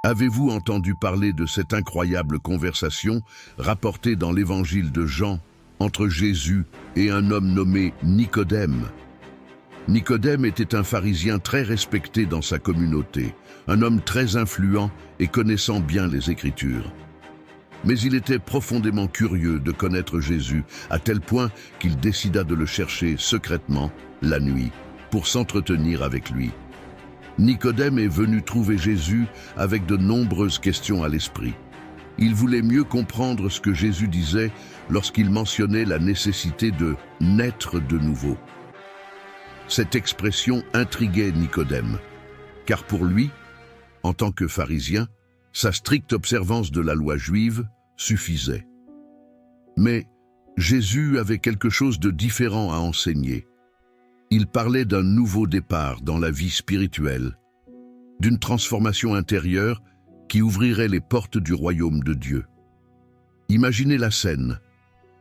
Avez-vous entendu parler de cette incroyable conversation rapportée dans l'évangile de Jean entre Jésus et un homme nommé Nicodème? Nicodème était un pharisien très respecté dans sa communauté, un homme très influent et connaissant bien les Écritures. Mais il était profondément curieux de connaître Jésus, à tel point qu'il décida de le chercher secrètement, la nuit, pour s'entretenir avec lui. Nicodème est venu trouver Jésus avec de nombreuses questions à l'esprit. Il voulait mieux comprendre ce que Jésus disait lorsqu'il mentionnait la nécessité de « naître de nouveau ». Cette expression intriguait Nicodème, car pour lui, en tant que pharisien, sa stricte observance de la loi juive suffisait. Mais Jésus avait quelque chose de différent à enseigner. Il parlait d'un nouveau départ dans la vie spirituelle, d'une transformation intérieure qui ouvrirait les portes du royaume de Dieu. Imaginez la scène.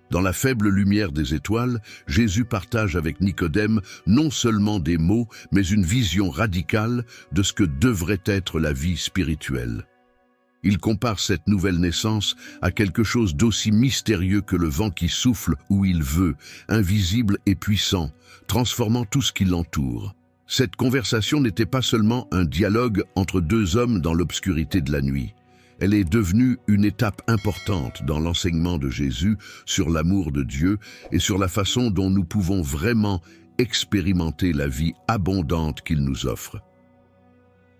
Dans la faible lumière des étoiles, Jésus partage avec Nicodème non seulement des mots, mais une vision radicale de ce que devrait être la vie spirituelle. Il compare cette nouvelle naissance à quelque chose d'aussi mystérieux que le vent qui souffle où il veut, invisible et puissant, transformant tout ce qui l'entoure. Cette conversation n'était pas seulement un dialogue entre deux hommes dans l'obscurité de la nuit. Elle est devenue une étape importante dans l'enseignement de Jésus sur l'amour de Dieu et sur la façon dont nous pouvons vraiment expérimenter la vie abondante qu'il nous offre.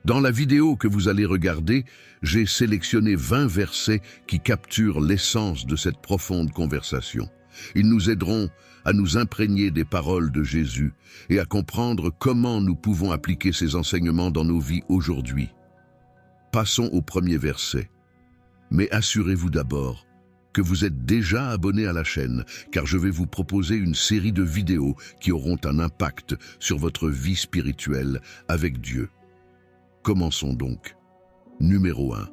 Dans la vidéo que vous allez regarder, j'ai sélectionné 20 versets qui capturent l'essence de cette profonde conversation. Ils nous aideront à nous imprégner des paroles de Jésus et à comprendre comment nous pouvons appliquer ces enseignements dans nos vies aujourd'hui. Passons au premier verset. Mais assurez-vous d'abord que vous êtes déjà abonné à la chaîne, car je vais vous proposer une série de vidéos qui auront un impact sur votre vie spirituelle avec Dieu. Commençons donc. Numéro 1.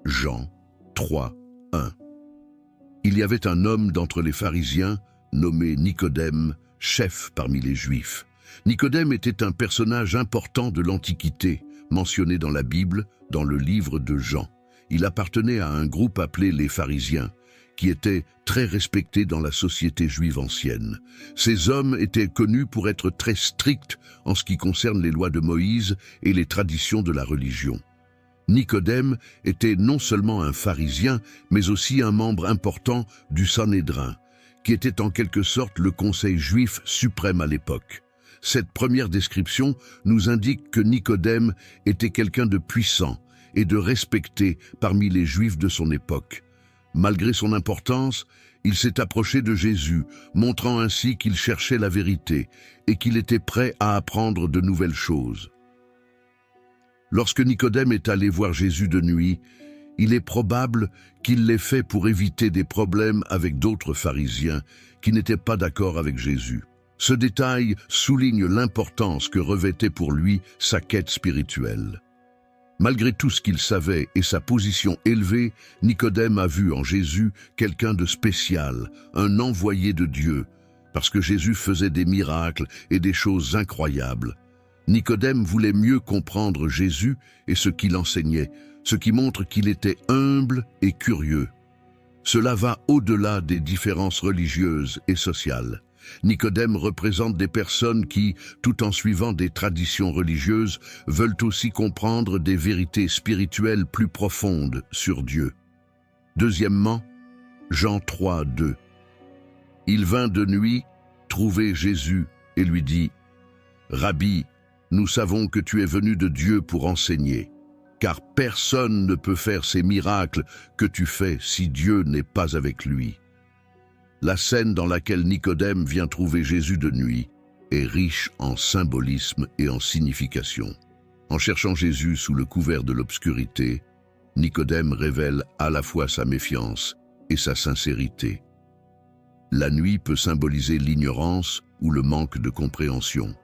Jean 3, 1. Il y avait un homme d'entre les pharisiens, nommé Nicodème, chef parmi les Juifs. Nicodème était un personnage important de l'Antiquité, mentionné dans la Bible, dans le livre de Jean. Il appartenait à un groupe appelé les pharisiens, qui étaient très respectés dans la société juive ancienne. Ces hommes étaient connus pour être très stricts en ce qui concerne les lois de Moïse et les traditions de la religion. Nicodème était non seulement un pharisien, mais aussi un membre important du Sanhédrin, qui était en quelque sorte le conseil juif suprême à l'époque. Cette première description nous indique que Nicodème était quelqu'un de puissant et de respecté parmi les Juifs de son époque. Malgré son importance, il s'est approché de Jésus, montrant ainsi qu'il cherchait la vérité et qu'il était prêt à apprendre de nouvelles choses. Lorsque Nicodème est allé voir Jésus de nuit, il est probable qu'il l'ait fait pour éviter des problèmes avec d'autres pharisiens qui n'étaient pas d'accord avec Jésus. Ce détail souligne l'importance que revêtait pour lui sa quête spirituelle. Malgré tout ce qu'il savait et sa position élevée, Nicodème a vu en Jésus quelqu'un de spécial, un envoyé de Dieu, parce que Jésus faisait des miracles et des choses incroyables. Nicodème voulait mieux comprendre Jésus et ce qu'il enseignait, ce qui montre qu'il était humble et curieux. Cela va au-delà des différences religieuses et sociales. Nicodème représente des personnes qui, tout en suivant des traditions religieuses, veulent aussi comprendre des vérités spirituelles plus profondes sur Dieu. Deuxièmement, Jean 3, 2. Il vint de nuit trouver Jésus et lui dit « Rabbi, nous savons que tu es venu de Dieu pour enseigner, car personne ne peut faire ces miracles que tu fais si Dieu n'est pas avec lui. » La scène dans laquelle Nicodème vient trouver Jésus de nuit est riche en symbolisme et en signification. En cherchant Jésus sous le couvert de l'obscurité, Nicodème révèle à la fois sa méfiance et sa sincérité. La nuit peut symboliser l'ignorance ou le manque de compréhension,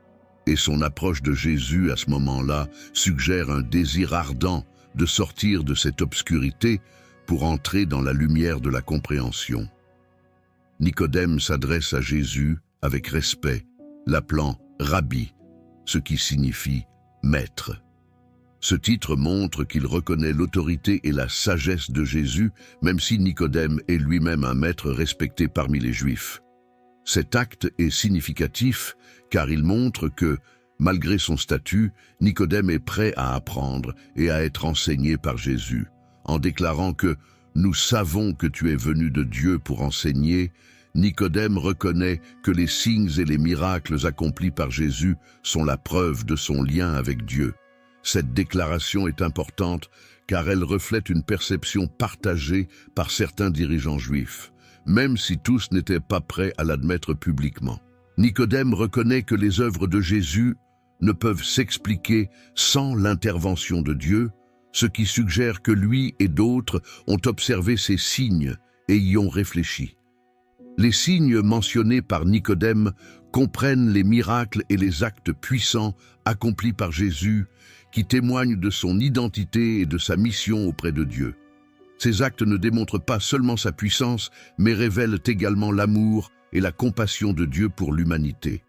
et son approche de Jésus à ce moment-là suggère un désir ardent de sortir de cette obscurité pour entrer dans la lumière de la compréhension. Nicodème s'adresse à Jésus avec respect, l'appelant « Rabbi », ce qui signifie « maître ». Ce titre montre qu'il reconnaît l'autorité et la sagesse de Jésus, même si Nicodème est lui-même un maître respecté parmi les Juifs. Cet acte est significatif car il montre que, malgré son statut, Nicodème est prêt à apprendre et à être enseigné par Jésus. En déclarant que « Nous savons que tu es venu de Dieu pour enseigner », Nicodème reconnaît que les signes et les miracles accomplis par Jésus sont la preuve de son lien avec Dieu. Cette déclaration est importante car elle reflète une perception partagée par certains dirigeants juifs, même si tous n'étaient pas prêts à l'admettre publiquement. Nicodème reconnaît que les œuvres de Jésus ne peuvent s'expliquer sans l'intervention de Dieu, ce qui suggère que lui et d'autres ont observé ces signes et y ont réfléchi. Les signes mentionnés par Nicodème comprennent les miracles et les actes puissants accomplis par Jésus qui témoignent de son identité et de sa mission auprès de Dieu. Ces actes ne démontrent pas seulement sa puissance, mais révèlent également l'amour et la compassion de Dieu pour l'humanité.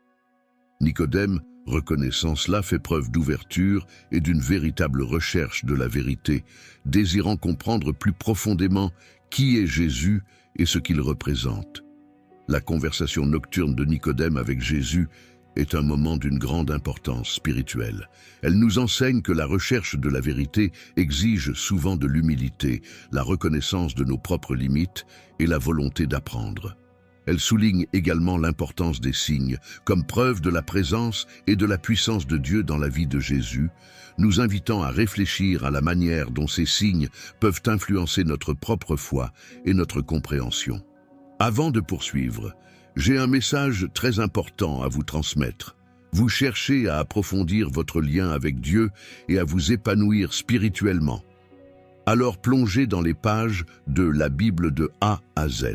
Nicodème, reconnaissant cela, fait preuve d'ouverture et d'une véritable recherche de la vérité, désirant comprendre plus profondément qui est Jésus et ce qu'il représente. La conversation nocturne de Nicodème avec Jésus est un moment d'une grande importance spirituelle. Elle nous enseigne que la recherche de la vérité exige souvent de l'humilité, la reconnaissance de nos propres limites et la volonté d'apprendre. Elle souligne également l'importance des signes, comme preuve de la présence et de la puissance de Dieu dans la vie de Jésus, nous invitant à réfléchir à la manière dont ces signes peuvent influencer notre propre foi et notre compréhension. Avant de poursuivre, j'ai un message très important à vous transmettre. Vous cherchez à approfondir votre lien avec Dieu et à vous épanouir spirituellement. Alors plongez dans les pages de la Bible de A à Z.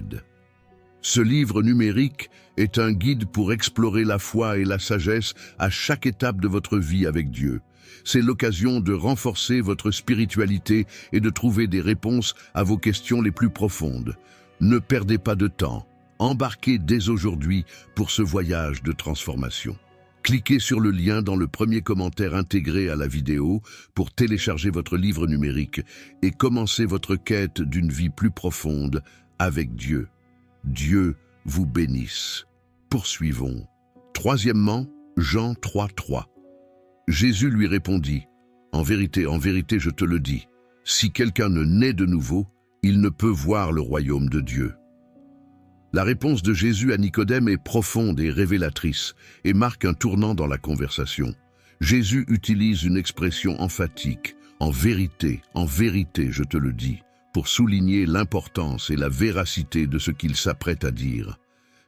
Ce livre numérique est un guide pour explorer la foi et la sagesse à chaque étape de votre vie avec Dieu. C'est l'occasion de renforcer votre spiritualité et de trouver des réponses à vos questions les plus profondes. Ne perdez pas de temps. Embarquez dès aujourd'hui pour ce voyage de transformation. Cliquez sur le lien dans le premier commentaire intégré à la vidéo pour télécharger votre livre numérique et commencer votre quête d'une vie plus profonde avec Dieu. Dieu vous bénisse. Poursuivons. Troisièmement, Jean 3:3. Jésus lui répondit, « En vérité, je te le dis, si quelqu'un ne naît de nouveau, il ne peut voir le royaume de Dieu. » La réponse de Jésus à Nicodème est profonde et révélatrice et marque un tournant dans la conversation. Jésus utilise une expression emphatique, « En vérité, je te le dis », pour souligner l'importance et la véracité de ce qu'il s'apprête à dire.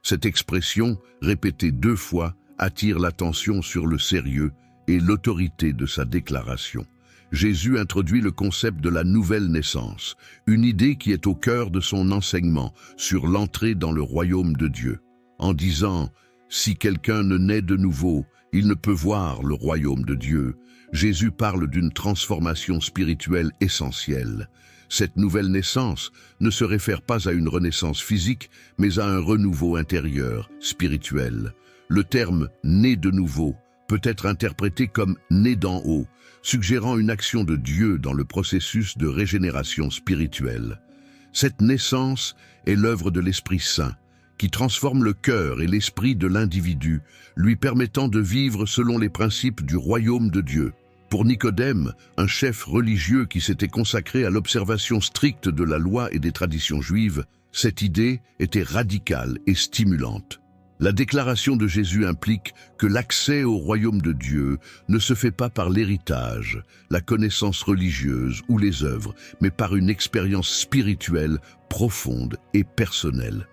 Cette expression, répétée 2 fois, attire l'attention sur le sérieux et l'autorité de sa déclaration. Jésus introduit le concept de la nouvelle naissance, une idée qui est au cœur de son enseignement sur l'entrée dans le royaume de Dieu. En disant « Si quelqu'un ne naît de nouveau, il ne peut voir le royaume de Dieu », Jésus parle d'une transformation spirituelle essentielle. Cette nouvelle naissance ne se réfère pas à une renaissance physique, mais à un renouveau intérieur, spirituel. Le terme « né de nouveau » peut être interprété comme « né d'en haut », suggérant une action de Dieu dans le processus de régénération spirituelle. Cette naissance est l'œuvre de l'Esprit Saint, qui transforme le cœur et l'esprit de l'individu, lui permettant de vivre selon les principes du royaume de Dieu. Pour Nicodème, un chef religieux qui s'était consacré à l'observation stricte de la loi et des traditions juives, cette idée était radicale et stimulante. La déclaration de Jésus implique que l'accès au royaume de Dieu ne se fait pas par l'héritage, la connaissance religieuse ou les œuvres, mais par une expérience spirituelle profonde et personnelle.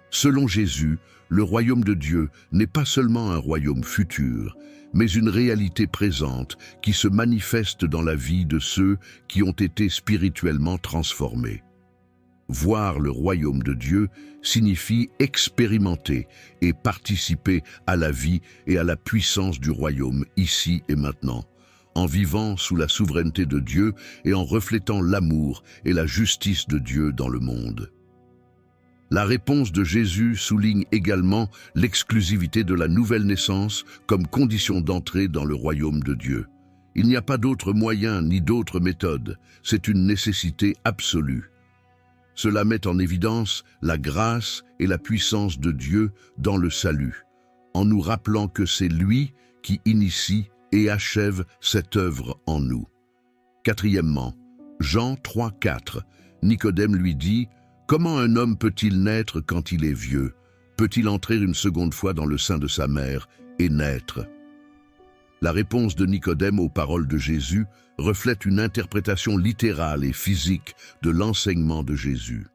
Selon Jésus, le royaume de Dieu n'est pas seulement un royaume futur, mais une réalité présente qui se manifeste dans la vie de ceux qui ont été spirituellement transformés. Voir le royaume de Dieu signifie expérimenter et participer à la vie et à la puissance du royaume ici et maintenant, en vivant sous la souveraineté de Dieu et en reflétant l'amour et la justice de Dieu dans le monde. La réponse de Jésus souligne également l'exclusivité de la nouvelle naissance comme condition d'entrée dans le royaume de Dieu. Il n'y a pas d'autre moyen ni d'autre méthode, c'est une nécessité absolue. Cela met en évidence la grâce et la puissance de Dieu dans le salut, en nous rappelant que c'est lui qui initie et achève cette œuvre en nous. Quatrièmement, Jean 3,4, Nicodème lui dit « Comment un homme peut-il naître quand il est vieux? Peut-il entrer une seconde fois dans le sein de sa mère et naître ?» La réponse de Nicodème aux paroles de Jésus reflète une interprétation littérale et physique de l'enseignement de Jésus.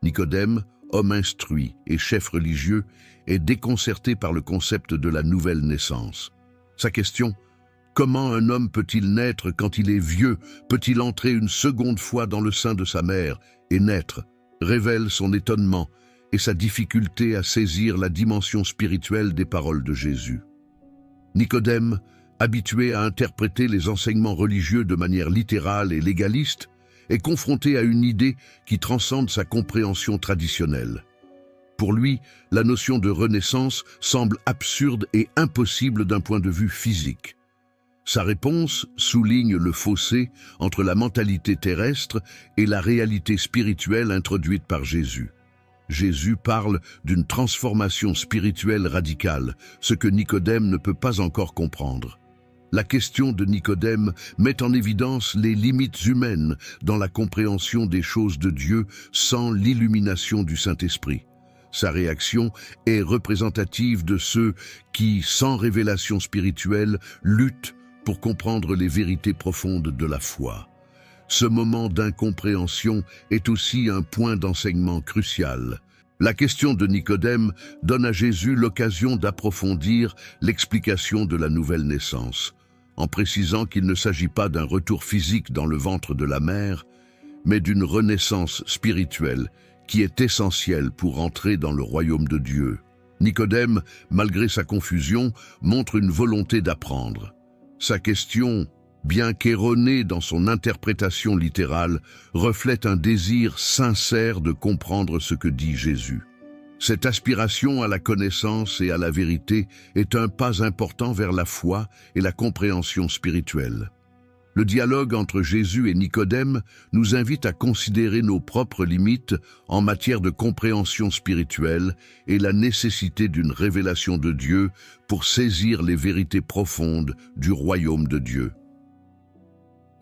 Nicodème, homme instruit et chef religieux, est déconcerté par le concept de la nouvelle naissance. Sa question « Comment un homme peut-il naître quand il est vieux? Peut-il entrer une seconde fois dans le sein de sa mère et naître ?» révèle son étonnement et sa difficulté à saisir la dimension spirituelle des paroles de Jésus. Nicodème, habitué à interpréter les enseignements religieux de manière littérale et légaliste, est confronté à une idée qui transcende sa compréhension traditionnelle. Pour lui, la notion de renaissance semble absurde et impossible d'un point de vue physique. Sa réponse souligne le fossé entre la mentalité terrestre et la réalité spirituelle introduite par Jésus. Jésus parle d'une transformation spirituelle radicale, ce que Nicodème ne peut pas encore comprendre. La question de Nicodème met en évidence les limites humaines dans la compréhension des choses de Dieu sans l'illumination du Saint-Esprit. Sa réaction est représentative de ceux qui, sans révélation spirituelle, luttent pour comprendre les vérités profondes de la foi. Ce moment d'incompréhension est aussi un point d'enseignement crucial. La question de Nicodème donne à Jésus l'occasion d'approfondir l'explication de la nouvelle naissance, en précisant qu'il ne s'agit pas d'un retour physique dans le ventre de la mère, mais d'une renaissance spirituelle qui est essentielle pour entrer dans le royaume de Dieu. Nicodème, malgré sa confusion, montre une volonté d'apprendre. Sa question, bien qu'erronée dans son interprétation littérale, reflète un désir sincère de comprendre ce que dit Jésus. Cette aspiration à la connaissance et à la vérité est un pas important vers la foi et la compréhension spirituelle. Le dialogue entre Jésus et Nicodème nous invite à considérer nos propres limites en matière de compréhension spirituelle et la nécessité d'une révélation de Dieu pour saisir les vérités profondes du royaume de Dieu.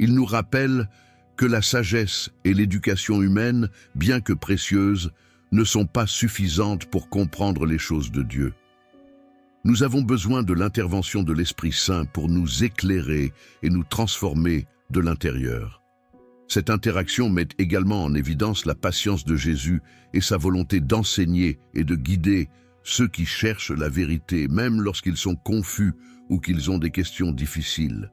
Il nous rappelle que la sagesse et l'éducation humaine, bien que précieuses, ne sont pas suffisantes pour comprendre les choses de Dieu. Nous avons besoin de l'intervention de l'Esprit Saint pour nous éclairer et nous transformer de l'intérieur. Cette interaction met également en évidence la patience de Jésus et sa volonté d'enseigner et de guider ceux qui cherchent la vérité, même lorsqu'ils sont confus ou qu'ils ont des questions difficiles.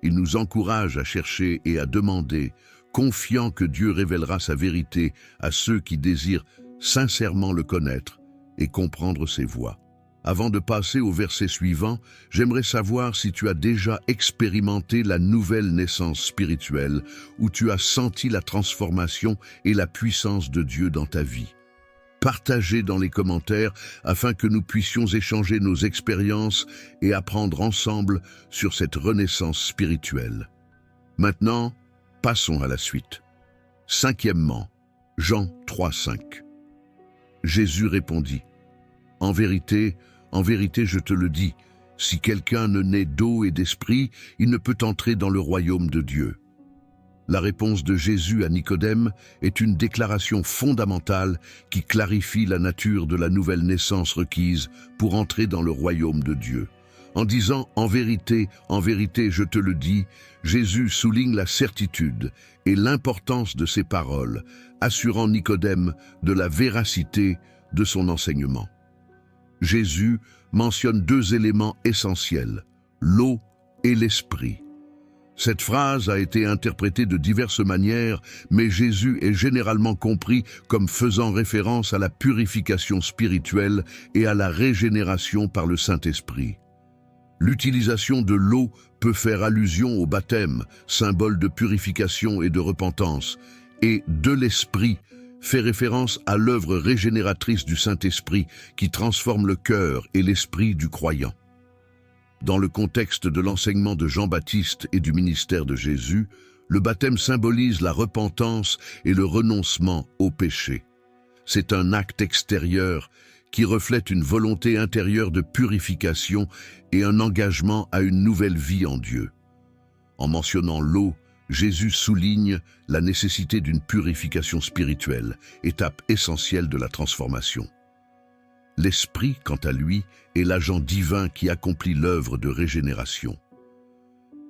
Il nous encourage à chercher et à demander, confiant que Dieu révélera sa vérité à ceux qui désirent sincèrement le connaître et comprendre ses voies. Avant de passer au verset suivant, j'aimerais savoir si tu as déjà expérimenté la nouvelle naissance spirituelle, où tu as senti la transformation et la puissance de Dieu dans ta vie. Partagez dans les commentaires afin que nous puissions échanger nos expériences et apprendre ensemble sur cette renaissance spirituelle. Maintenant, passons à la suite. Cinquièmement, Jean 3,5. Jésus répondit, « En vérité, je te le dis, si quelqu'un ne naît d'eau et d'esprit, il ne peut entrer dans le royaume de Dieu. » La réponse de Jésus à Nicodème est une déclaration fondamentale qui clarifie la nature de la nouvelle naissance requise pour entrer dans le royaume de Dieu. En disant « En vérité, je te le dis », Jésus souligne la certitude et l'importance de ses paroles, assurant Nicodème de la véracité de son enseignement. Jésus mentionne deux éléments essentiels, l'eau et l'esprit. Cette phrase a été interprétée de diverses manières, mais Jésus est généralement compris comme faisant référence à la purification spirituelle et à la régénération par le Saint-Esprit. L'utilisation de l'eau peut faire allusion au baptême, symbole de purification et de repentance, et de l'esprit fait référence à l'œuvre régénératrice du Saint-Esprit qui transforme le cœur et l'esprit du croyant. Dans le contexte de l'enseignement de Jean-Baptiste et du ministère de Jésus, le baptême symbolise la repentance et le renoncement au péché. C'est un acte extérieur qui reflète une volonté intérieure de purification et un engagement à une nouvelle vie en Dieu. En mentionnant l'eau, Jésus souligne la nécessité d'une purification spirituelle, étape essentielle de la transformation. L'Esprit, quant à lui, est l'agent divin qui accomplit l'œuvre de régénération.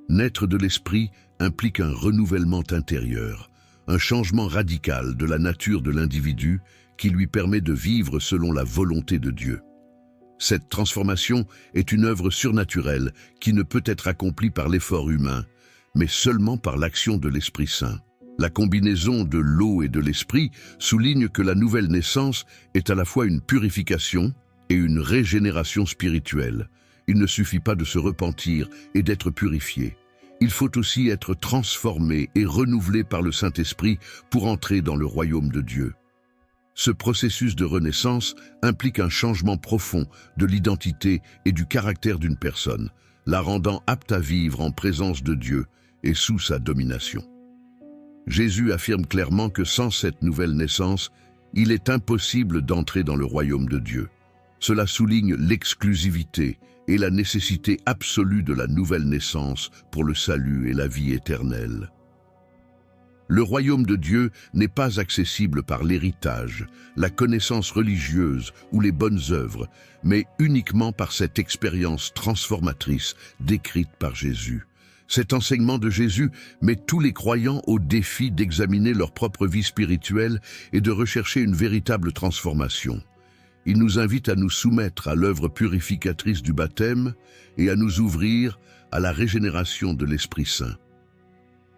Naître de l'Esprit implique un renouvellement intérieur, un changement radical de la nature de l'individu qui lui permet de vivre selon la volonté de Dieu. Cette transformation est une œuvre surnaturelle qui ne peut être accomplie par l'effort humain, mais seulement par l'action de l'Esprit Saint. La combinaison de l'eau et de l'Esprit souligne que la nouvelle naissance est à la fois une purification et une régénération spirituelle. Il ne suffit pas de se repentir et d'être purifié. Il faut aussi être transformé et renouvelé par le Saint-Esprit pour entrer dans le royaume de Dieu. Ce processus de renaissance implique un changement profond de l'identité et du caractère d'une personne, la rendant apte à vivre en présence de Dieu et sous sa domination. Jésus affirme clairement que sans cette nouvelle naissance, il est impossible d'entrer dans le royaume de Dieu. Cela souligne l'exclusivité et la nécessité absolue de la nouvelle naissance pour le salut et la vie éternelle. Le royaume de Dieu n'est pas accessible par l'héritage, la connaissance religieuse ou les bonnes œuvres, mais uniquement par cette expérience transformatrice décrite par Jésus. Cet enseignement de Jésus met tous les croyants au défi d'examiner leur propre vie spirituelle et de rechercher une véritable transformation. Il nous invite à nous soumettre à l'œuvre purificatrice du baptême et à nous ouvrir à la régénération de l'Esprit Saint.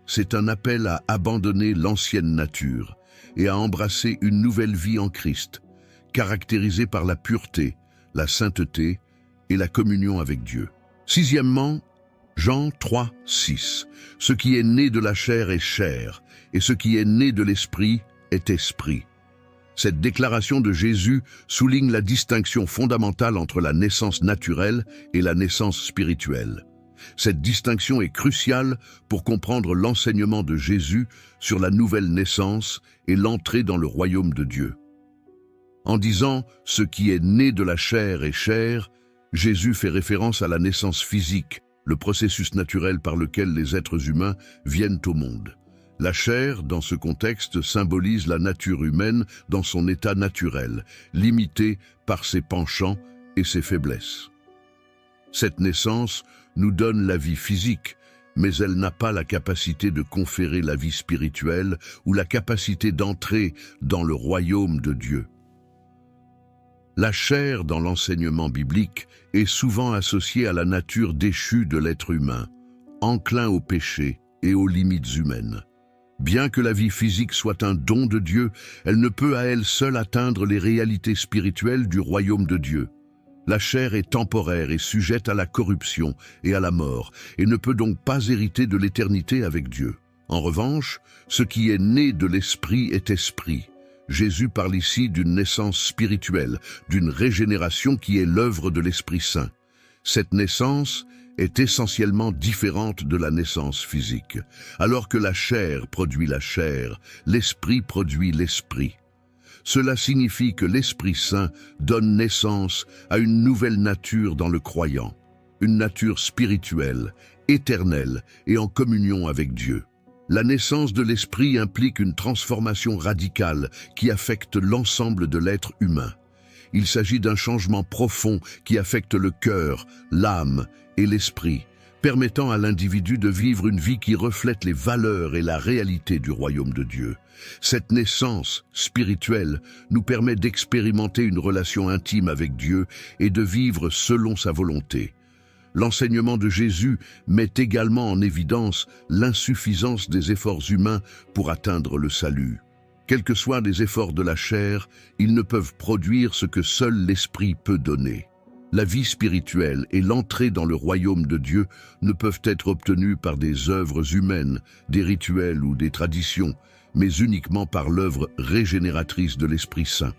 C'est un appel à abandonner l'ancienne nature et à embrasser une nouvelle vie en Christ, caractérisée par la pureté, la sainteté et la communion avec Dieu. Sixièmement, Jean 3, 6. Ce qui est né de la chair est chair, et ce qui est né de l'esprit est esprit. Cette déclaration de Jésus souligne la distinction fondamentale entre la naissance naturelle et la naissance spirituelle. Cette distinction est cruciale pour comprendre l'enseignement de Jésus sur la nouvelle naissance et l'entrée dans le royaume de Dieu. En disant « ce qui est né de la chair est chair », Jésus fait référence à la naissance physique, le processus naturel par lequel les êtres humains viennent au monde. La chair, dans ce contexte, symbolise la nature humaine dans son état naturel, limitée par ses penchants et ses faiblesses. Cette naissance nous donne la vie physique, mais elle n'a pas la capacité de conférer la vie spirituelle ou la capacité d'entrer dans le royaume de Dieu. La chair, dans l'enseignement biblique, est souvent associée à la nature déchue de l'être humain, enclin au péché et aux limites humaines. Bien que la vie physique soit un don de Dieu, elle ne peut à elle seule atteindre les réalités spirituelles du royaume de Dieu. La chair est temporaire et sujette à la corruption et à la mort, et ne peut donc pas hériter de l'éternité avec Dieu. En revanche, ce qui est né de l'esprit est esprit. Jésus parle ici d'une naissance spirituelle, d'une régénération qui est l'œuvre de l'Esprit Saint. Cette naissance est essentiellement différente de la naissance physique. Alors que la chair produit la chair, l'esprit produit l'esprit. Cela signifie que l'Esprit Saint donne naissance à une nouvelle nature dans le croyant, une nature spirituelle, éternelle et en communion avec Dieu. La naissance de l'esprit implique une transformation radicale qui affecte l'ensemble de l'être humain. Il s'agit d'un changement profond qui affecte le cœur, l'âme et l'esprit, permettant à l'individu de vivre une vie qui reflète les valeurs et la réalité du royaume de Dieu. Cette naissance spirituelle nous permet d'expérimenter une relation intime avec Dieu et de vivre selon sa volonté. L'enseignement de Jésus met également en évidence l'insuffisance des efforts humains pour atteindre le salut. Quels que soient les efforts de la chair, ils ne peuvent produire ce que seul l'Esprit peut donner. La vie spirituelle et l'entrée dans le royaume de Dieu ne peuvent être obtenues par des œuvres humaines, des rituels ou des traditions, mais uniquement par l'œuvre régénératrice de l'Esprit Saint.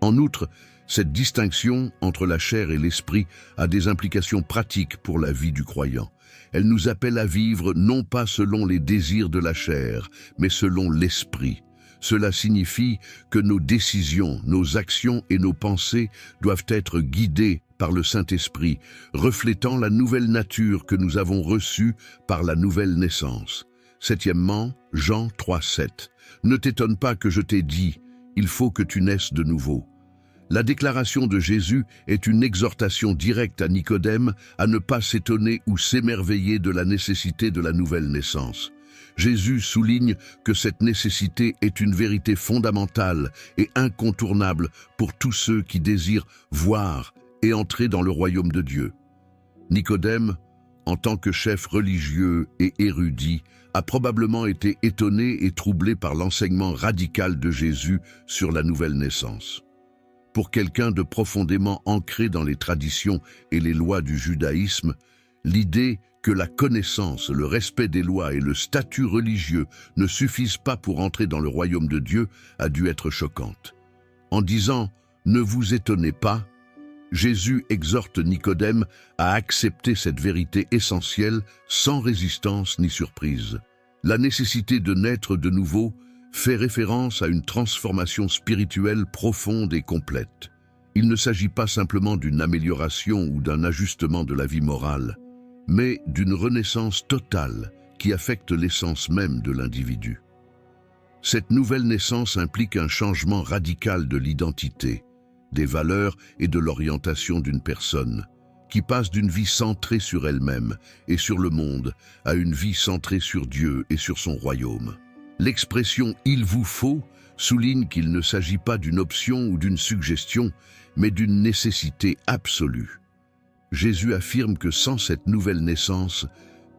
En outre, Cette distinction entre la chair et l'esprit a des implications pratiques pour la vie du croyant. Elle nous appelle à vivre non pas selon les désirs de la chair, mais selon l'esprit. Cela signifie que nos décisions, nos actions et nos pensées doivent être guidées par le Saint-Esprit, reflétant la nouvelle nature que nous avons reçue par la nouvelle naissance. Septièmement, Jean 3,7. Ne t'étonne pas que je t'ai dit, il faut que tu naisses de nouveau. La déclaration de Jésus est une exhortation directe à Nicodème à ne pas s'étonner ou s'émerveiller de la nécessité de la nouvelle naissance. Jésus souligne que cette nécessité est une vérité fondamentale et incontournable pour tous ceux qui désirent voir et entrer dans le royaume de Dieu. Nicodème, en tant que chef religieux et érudit, a probablement été étonné et troublé par l'enseignement radical de Jésus sur la nouvelle naissance. Pour quelqu'un de profondément ancré dans les traditions et les lois du judaïsme, l'idée que la connaissance, le respect des lois et le statut religieux ne suffisent pas pour entrer dans le royaume de Dieu a dû être choquante. En disant « Ne vous étonnez pas », Jésus exhorte Nicodème à accepter cette vérité essentielle sans résistance ni surprise. La nécessité de naître de nouveau fait référence à une transformation spirituelle profonde et complète. Il ne s'agit pas simplement d'une amélioration ou d'un ajustement de la vie morale, mais d'une renaissance totale qui affecte l'essence même de l'individu. Cette nouvelle naissance implique un changement radical de l'identité, des valeurs et de l'orientation d'une personne, qui passe d'une vie centrée sur elle-même et sur le monde à une vie centrée sur Dieu et sur son royaume. L'expression « il vous faut » souligne qu'il ne s'agit pas d'une option ou d'une suggestion, mais d'une nécessité absolue. Jésus affirme que sans cette nouvelle naissance,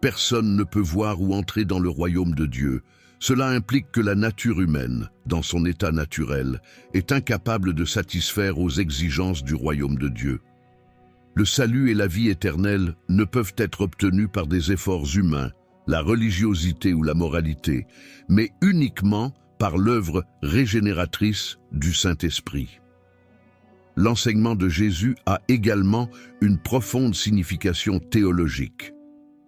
personne ne peut voir ou entrer dans le royaume de Dieu. Cela implique que la nature humaine, dans son état naturel, est incapable de satisfaire aux exigences du royaume de Dieu. Le salut et la vie éternelle ne peuvent être obtenus par des efforts humains, la religiosité ou la moralité, mais uniquement par l'œuvre régénératrice du Saint-Esprit. L'enseignement de Jésus a également une profonde signification théologique.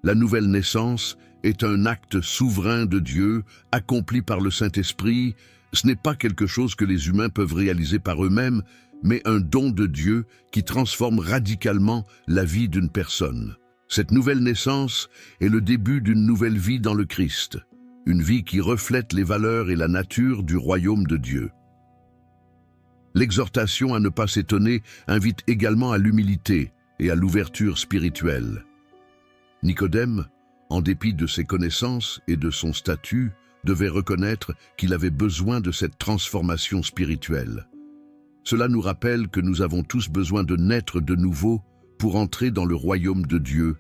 La nouvelle naissance est un acte souverain de Dieu, accompli par le Saint-Esprit. Ce n'est pas quelque chose que les humains peuvent réaliser par eux-mêmes, mais un don de Dieu qui transforme radicalement la vie d'une personne. Cette nouvelle naissance est le début d'une nouvelle vie dans le Christ, une vie qui reflète les valeurs et la nature du royaume de Dieu. L'exhortation à ne pas s'étonner invite également à l'humilité et à l'ouverture spirituelle. Nicodème, en dépit de ses connaissances et de son statut, devait reconnaître qu'il avait besoin de cette transformation spirituelle. Cela nous rappelle que nous avons tous besoin de naître de nouveau pour entrer dans le royaume de Dieu,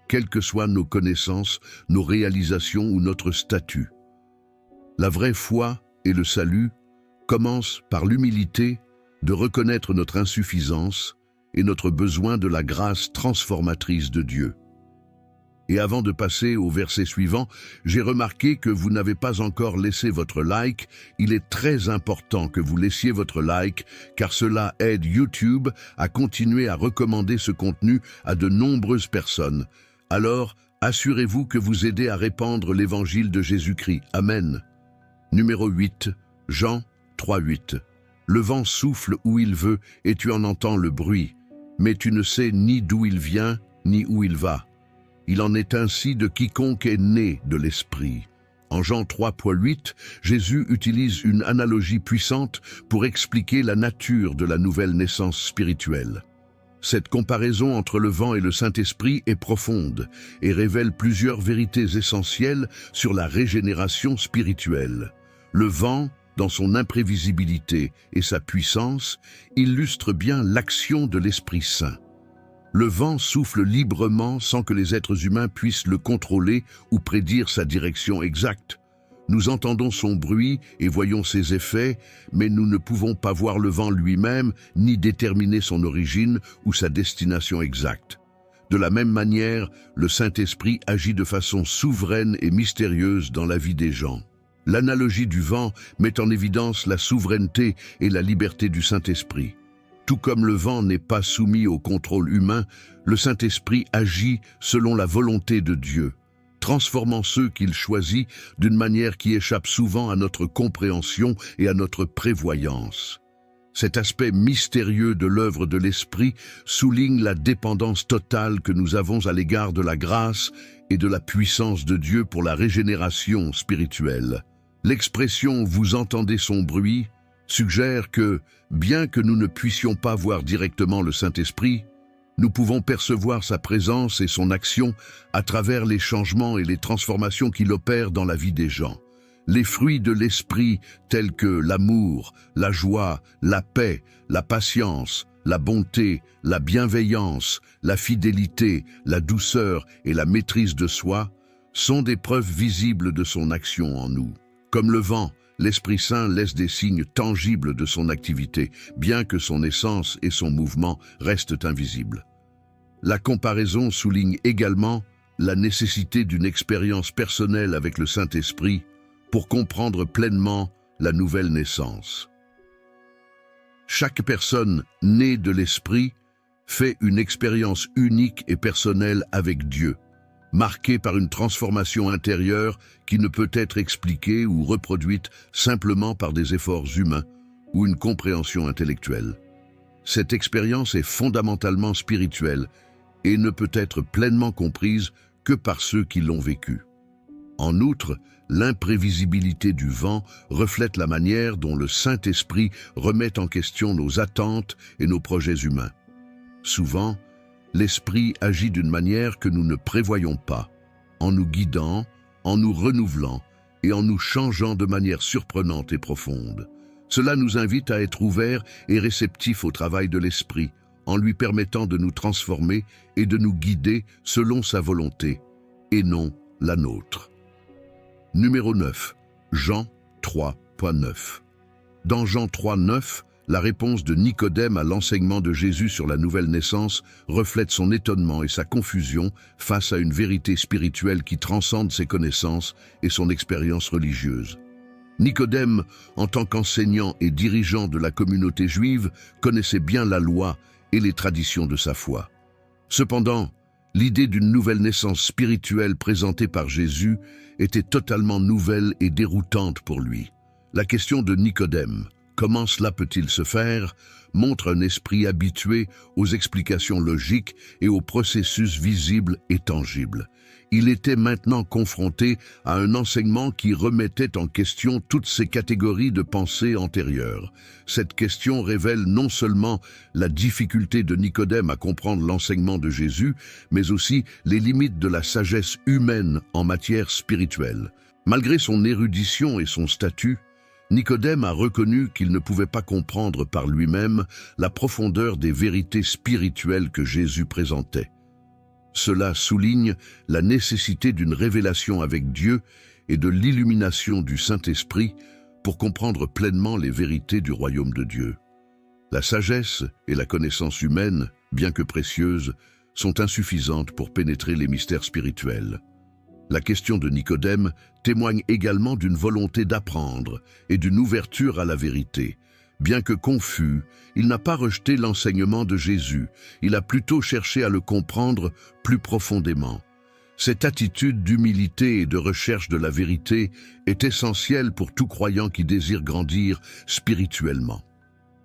quelles que soient nos connaissances, nos réalisations ou notre statut. La vraie foi et le salut commencent par l'humilité de reconnaître notre insuffisance et notre besoin de la grâce transformatrice de Dieu. Et avant de passer au verset suivant, j'ai remarqué que vous n'avez pas encore laissé votre like. Il est très important que vous laissiez votre like, car cela aide YouTube à continuer à recommander ce contenu à de nombreuses personnes. Alors, assurez-vous que vous aidez à répandre l'évangile de Jésus-Christ. Amen. Numéro 8, Jean 3,8. Le vent souffle où il veut et tu en entends le bruit, mais tu ne sais ni d'où il vient, ni où il va. Il en est ainsi de quiconque est né de l'Esprit. En Jean 3,8, Jésus utilise une analogie puissante pour expliquer la nature de la nouvelle naissance spirituelle. Cette comparaison entre le vent et le Saint-Esprit est profonde et révèle plusieurs vérités essentielles sur la régénération spirituelle. Le vent, dans son imprévisibilité et sa puissance, illustre bien l'action de l'Esprit Saint. Le vent souffle librement sans que les êtres humains puissent le contrôler ou prédire sa direction exacte. Nous entendons son bruit et voyons ses effets, mais nous ne pouvons pas voir le vent lui-même, ni déterminer son origine ou sa destination exacte. De la même manière, le Saint-Esprit agit de façon souveraine et mystérieuse dans la vie des gens. L'analogie du vent met en évidence la souveraineté et la liberté du Saint-Esprit. Tout comme le vent n'est pas soumis au contrôle humain, le Saint-Esprit agit selon la volonté de Dieu, transformant ceux qu'il choisit d'une manière qui échappe souvent à notre compréhension et à notre prévoyance. Cet aspect mystérieux de l'œuvre de l'Esprit souligne la dépendance totale que nous avons à l'égard de la grâce et de la puissance de Dieu pour la régénération spirituelle. L'expression « vous entendez son bruit » suggère que, bien que nous ne puissions pas voir directement le Saint-Esprit, nous pouvons percevoir sa présence et son action à travers les changements et les transformations qu'il opère dans la vie des gens. Les fruits de l'Esprit tels que l'amour, la joie, la paix, la patience, la bonté, la bienveillance, la fidélité, la douceur et la maîtrise de soi sont des preuves visibles de son action en nous. Comme le vent, l'Esprit Saint laisse des signes tangibles de son activité, bien que son essence et son mouvement restent invisibles. La comparaison souligne également la nécessité d'une expérience personnelle avec le Saint-Esprit pour comprendre pleinement la nouvelle naissance. Chaque personne née de l'Esprit fait une expérience unique et personnelle avec Dieu, marquée par une transformation intérieure qui ne peut être expliquée ou reproduite simplement par des efforts humains ou une compréhension intellectuelle. Cette expérience est fondamentalement spirituelle et ne peut être pleinement comprise que par ceux qui l'ont vécue. En outre, l'imprévisibilité du vent reflète la manière dont le Saint-Esprit remet en question nos attentes et nos projets humains. Souvent, l'Esprit agit d'une manière que nous ne prévoyons pas, en nous guidant, en nous renouvelant et en nous changeant de manière surprenante et profonde. Cela nous invite à être ouverts et réceptifs au travail de l'Esprit, en lui permettant de nous transformer et de nous guider selon sa volonté, et non la nôtre. Numéro 9. Jean 3.9. Dans Jean 3.9, la réponse de Nicodème à l'enseignement de Jésus sur la nouvelle naissance reflète son étonnement et sa confusion face à une vérité spirituelle qui transcende ses connaissances et son expérience religieuse. Nicodème, en tant qu'enseignant et dirigeant de la communauté juive, connaissait bien la loi et les traditions de sa foi. Cependant, l'idée d'une nouvelle naissance spirituelle présentée par Jésus était totalement nouvelle et déroutante pour lui. La question de Nicodème, comment cela peut-il se faire, montre un esprit habitué aux explications logiques et aux processus visibles et tangibles. Il était maintenant confronté à un enseignement qui remettait en question toutes ces catégories de pensée antérieures. Cette question révèle non seulement la difficulté de Nicodème à comprendre l'enseignement de Jésus, mais aussi les limites de la sagesse humaine en matière spirituelle. Malgré son érudition et son statut, Nicodème a reconnu qu'il ne pouvait pas comprendre par lui-même la profondeur des vérités spirituelles que Jésus présentait. Cela souligne la nécessité d'une révélation avec Dieu et de l'illumination du Saint-Esprit pour comprendre pleinement les vérités du royaume de Dieu. La sagesse et la connaissance humaine, bien que précieuses, sont insuffisantes pour pénétrer les mystères spirituels. La question de Nicodème témoigne également d'une volonté d'apprendre et d'une ouverture à la vérité. Bien que confus, il n'a pas rejeté l'enseignement de Jésus, il a plutôt cherché à le comprendre plus profondément. Cette attitude d'humilité et de recherche de la vérité est essentielle pour tout croyant qui désire grandir spirituellement.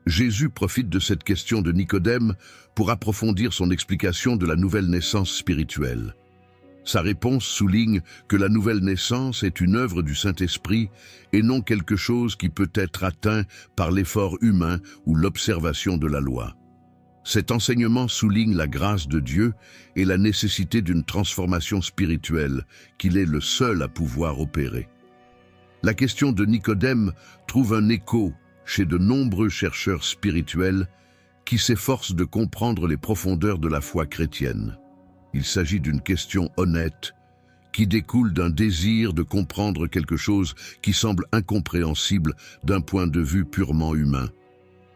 Jésus profite de cette question de Nicodème pour approfondir son explication de la nouvelle naissance spirituelle. Sa réponse souligne que la nouvelle naissance est une œuvre du Saint-Esprit et non quelque chose qui peut être atteint par l'effort humain ou l'observation de la loi. Cet enseignement souligne la grâce de Dieu et la nécessité d'une transformation spirituelle qu'il est le seul à pouvoir opérer. La question de Nicodème trouve un écho chez de nombreux chercheurs spirituels qui s'efforcent de comprendre les profondeurs de la foi chrétienne. Il s'agit d'une question honnête qui découle d'un désir de comprendre quelque chose qui semble incompréhensible d'un point de vue purement humain.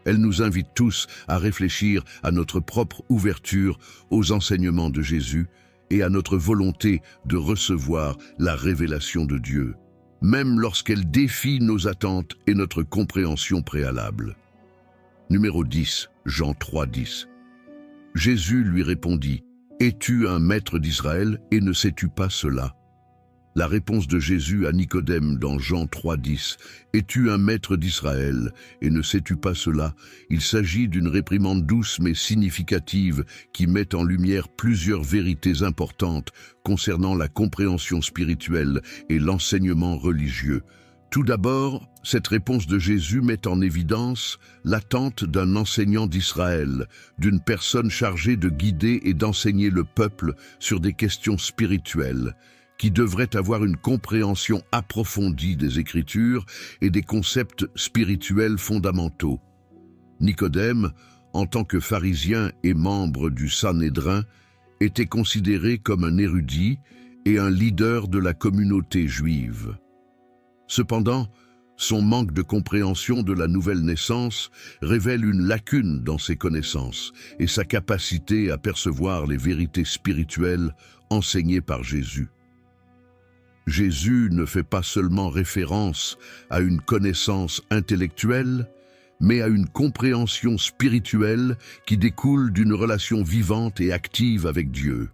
Elle nous invite tous à réfléchir à notre propre ouverture aux enseignements de Jésus et à notre volonté de recevoir la révélation de Dieu, même lorsqu'elle défie nos attentes et notre compréhension préalable. Numéro 10, Jean 3, 10. Jésus lui répondit, « Es-tu un maître d'Israël et ne sais-tu pas cela ?» La réponse de Jésus à Nicodème dans Jean 3, 10, « Es-tu un maître d'Israël et ne sais-tu pas cela ?» Il s'agit d'une réprimande douce mais significative qui met en lumière plusieurs vérités importantes concernant la compréhension spirituelle et l'enseignement religieux. Tout d'abord, cette réponse de Jésus met en évidence l'attente d'un enseignant d'Israël, d'une personne chargée de guider et d'enseigner le peuple sur des questions spirituelles, qui devrait avoir une compréhension approfondie des Écritures et des concepts spirituels fondamentaux. Nicodème, en tant que pharisien et membre du Sanhédrin, était considéré comme un érudit et un leader de la communauté juive. Cependant, son manque de compréhension de la nouvelle naissance révèle une lacune dans ses connaissances et sa capacité à percevoir les vérités spirituelles enseignées par Jésus. Jésus ne fait pas seulement référence à une connaissance intellectuelle, mais à une compréhension spirituelle qui découle d'une relation vivante et active avec Dieu.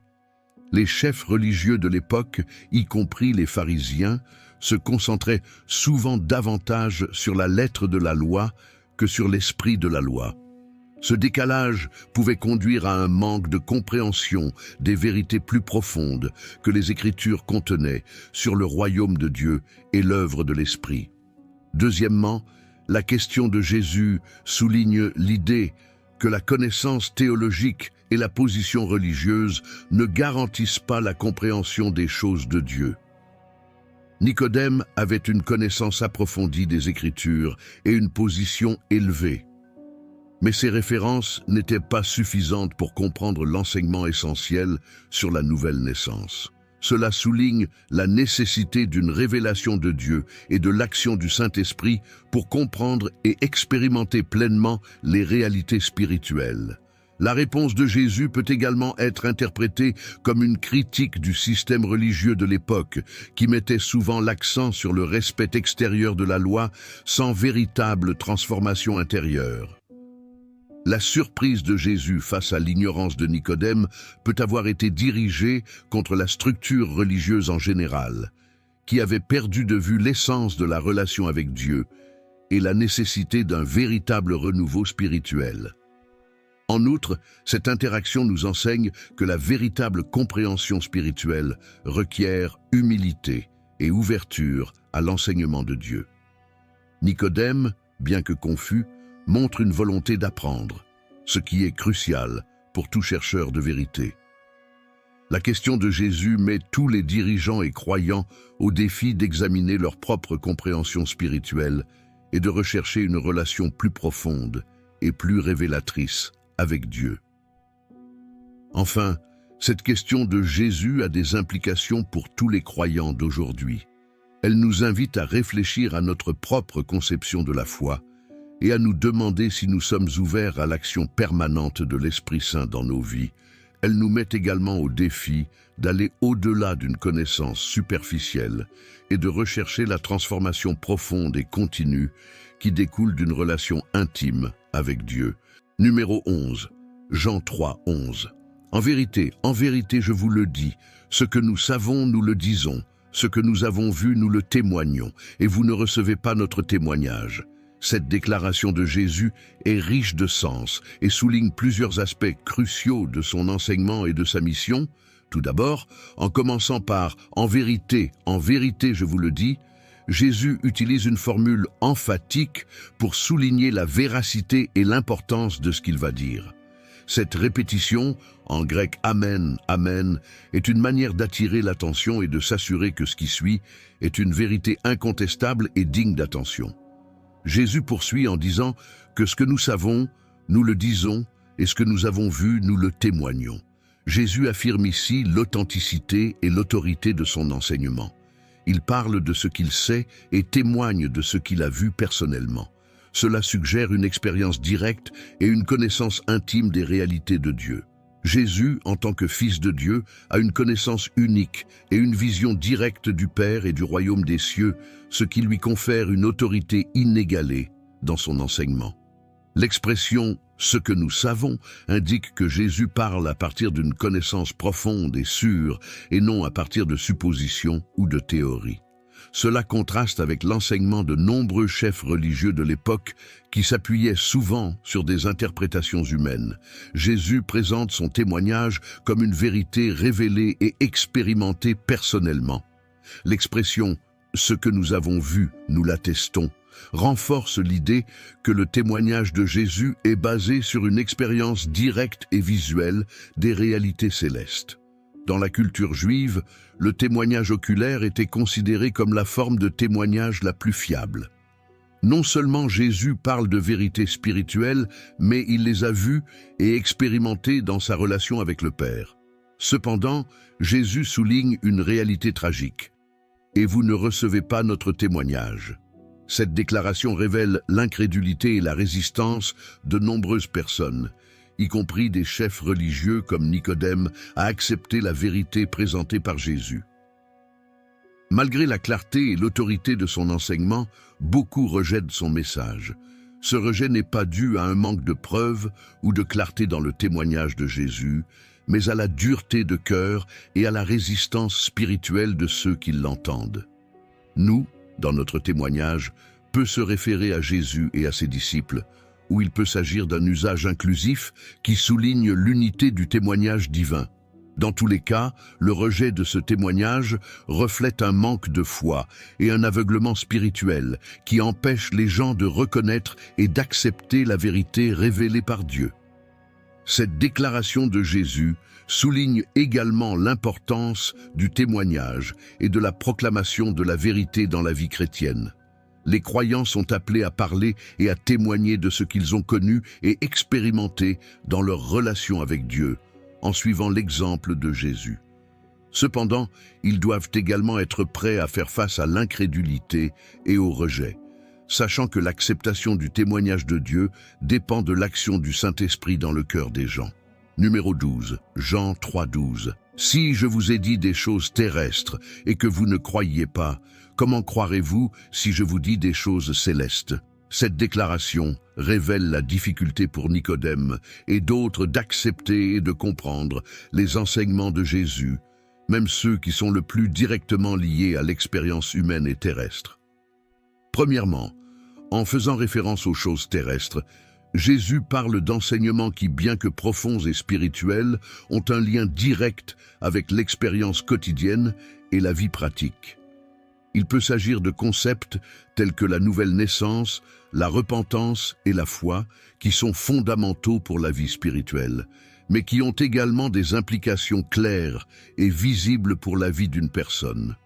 Les chefs religieux de l'époque, y compris les pharisiens, se concentraient souvent davantage sur la lettre de la loi que sur l'esprit de la loi. Ce décalage pouvait conduire à un manque de compréhension des vérités plus profondes que les Écritures contenaient sur le royaume de Dieu et l'œuvre de l'Esprit. Deuxièmement, la question de Jésus souligne l'idée que la connaissance théologique et la position religieuse ne garantissent pas la compréhension des choses de Dieu. Nicodème avait une connaissance approfondie des Écritures et une position élevée. Mais ces références n'étaient pas suffisantes pour comprendre l'enseignement essentiel sur la nouvelle naissance. Cela souligne la nécessité d'une révélation de Dieu et de l'action du Saint-Esprit pour comprendre et expérimenter pleinement les réalités spirituelles. La réponse de Jésus peut également être interprétée comme une critique du système religieux de l'époque, qui mettait souvent l'accent sur le respect extérieur de la loi sans véritable transformation intérieure. La surprise de Jésus face à l'ignorance de Nicodème peut avoir été dirigée contre la structure religieuse en général, qui avait perdu de vue l'essence de la relation avec Dieu et la nécessité d'un véritable renouveau spirituel. En outre, cette interaction nous enseigne que la véritable compréhension spirituelle requiert humilité et ouverture à l'enseignement de Dieu. Nicodème, bien que confus, montre une volonté d'apprendre, ce qui est crucial pour tout chercheur de vérité. La question de Jésus met tous les dirigeants et croyants au défi d'examiner leur propre compréhension spirituelle et de rechercher une relation plus profonde et plus révélatrice avec Dieu. Enfin, cette question de Jésus a des implications pour tous les croyants d'aujourd'hui. Elle nous invite à réfléchir à notre propre conception de la foi et à nous demander si nous sommes ouverts à l'action permanente de l'Esprit Saint dans nos vies. Elle nous met également au défi d'aller au-delà d'une connaissance superficielle et de rechercher la transformation profonde et continue qui découle d'une relation intime avec Dieu. Numéro 11, Jean 3, 11. En vérité, je vous le dis, ce que nous savons, nous le disons, ce que nous avons vu, nous le témoignons, et vous ne recevez pas notre témoignage. Cette déclaration de Jésus est riche de sens et souligne plusieurs aspects cruciaux de son enseignement et de sa mission. Tout d'abord, en commençant par « en vérité, je vous le dis », Jésus utilise une formule emphatique pour souligner la véracité et l'importance de ce qu'il va dire. Cette répétition, en grec « amen »,« amen », est une manière d'attirer l'attention et de s'assurer que ce qui suit est une vérité incontestable et digne d'attention. Jésus poursuit en disant que ce que nous savons, nous le disons, et ce que nous avons vu, nous le témoignons. Jésus affirme ici l'authenticité et l'autorité de son enseignement. Il parle de ce qu'il sait et témoigne de ce qu'il a vu personnellement. Cela suggère une expérience directe et une connaissance intime des réalités de Dieu. Jésus, en tant que Fils de Dieu, a une connaissance unique et une vision directe du Père et du royaume des cieux, ce qui lui confère une autorité inégalée dans son enseignement. L'expression « ce que nous savons » indique que Jésus parle à partir d'une connaissance profonde et sûre et non à partir de suppositions ou de théories. Cela contraste avec l'enseignement de nombreux chefs religieux de l'époque qui s'appuyaient souvent sur des interprétations humaines. Jésus présente son témoignage comme une vérité révélée et expérimentée personnellement. L'expression « ce que nous avons vu, nous l'attestons » renforce l'idée que le témoignage de Jésus est basé sur une expérience directe et visuelle des réalités célestes. Dans la culture juive, le témoignage oculaire était considéré comme la forme de témoignage la plus fiable. Non seulement Jésus parle de vérités spirituelles, mais il les a vues et expérimentées dans sa relation avec le Père. Cependant, Jésus souligne une réalité tragique. « Et vous ne recevez pas notre témoignage ». Cette déclaration révèle l'incrédulité et la résistance de nombreuses personnes, y compris des chefs religieux comme Nicodème, à accepter la vérité présentée par Jésus. Malgré la clarté et l'autorité de son enseignement, beaucoup rejettent son message. Ce rejet n'est pas dû à un manque de preuves ou de clarté dans le témoignage de Jésus, mais à la dureté de cœur et à la résistance spirituelle de ceux qui l'entendent. Nous, dans notre témoignage, peut se référer à Jésus et à ses disciples, où il peut s'agir d'un usage inclusif qui souligne l'unité du témoignage divin. Dans tous les cas, le rejet de ce témoignage reflète un manque de foi et un aveuglement spirituel qui empêche les gens de reconnaître et d'accepter la vérité révélée par Dieu. Cette déclaration de Jésus souligne également l'importance du témoignage et de la proclamation de la vérité dans la vie chrétienne. Les croyants sont appelés à parler et à témoigner de ce qu'ils ont connu et expérimenté dans leur relation avec Dieu, en suivant l'exemple de Jésus. Cependant, ils doivent également être prêts à faire face à l'incrédulité et au rejet, sachant que l'acceptation du témoignage de Dieu dépend de l'action du Saint-Esprit dans le cœur des gens. Numéro 12, Jean 3,12. « Si je vous ai dit des choses terrestres et que vous ne croyiez pas, comment croirez-vous si je vous dis des choses célestes ?» Cette déclaration révèle la difficulté pour Nicodème et d'autres d'accepter et de comprendre les enseignements de Jésus, même ceux qui sont le plus directement liés à l'expérience humaine et terrestre. Premièrement, en faisant référence aux choses terrestres, Jésus parle d'enseignements qui, bien que profonds et spirituels, ont un lien direct avec l'expérience quotidienne et la vie pratique. Il peut s'agir de concepts tels que la nouvelle naissance, la repentance et la foi, qui sont fondamentaux pour la vie spirituelle, mais qui ont également des implications claires et visibles pour la vie d'une personne.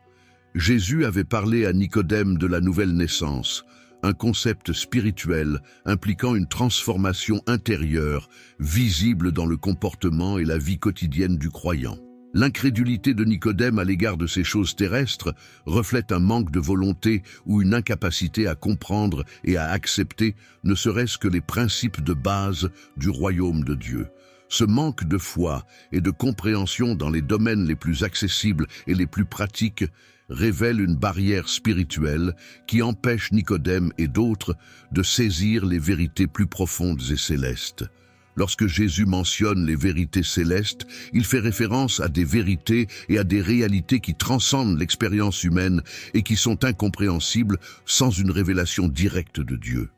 Jésus avait parlé à Nicodème de la nouvelle naissance, un concept spirituel impliquant une transformation intérieure, visible dans le comportement et la vie quotidienne du croyant. L'incrédulité de Nicodème à l'égard de ces choses terrestres reflète un manque de volonté ou une incapacité à comprendre et à accepter ne serait-ce que les principes de base du royaume de Dieu. Ce manque de foi et de compréhension dans les domaines les plus accessibles et les plus pratiques révèle une barrière spirituelle qui empêche Nicodème et d'autres de saisir les vérités plus profondes et célestes. Lorsque Jésus mentionne les vérités célestes, il fait référence à des vérités et à des réalités qui transcendent l'expérience humaine et qui sont incompréhensibles sans une révélation directe de Dieu.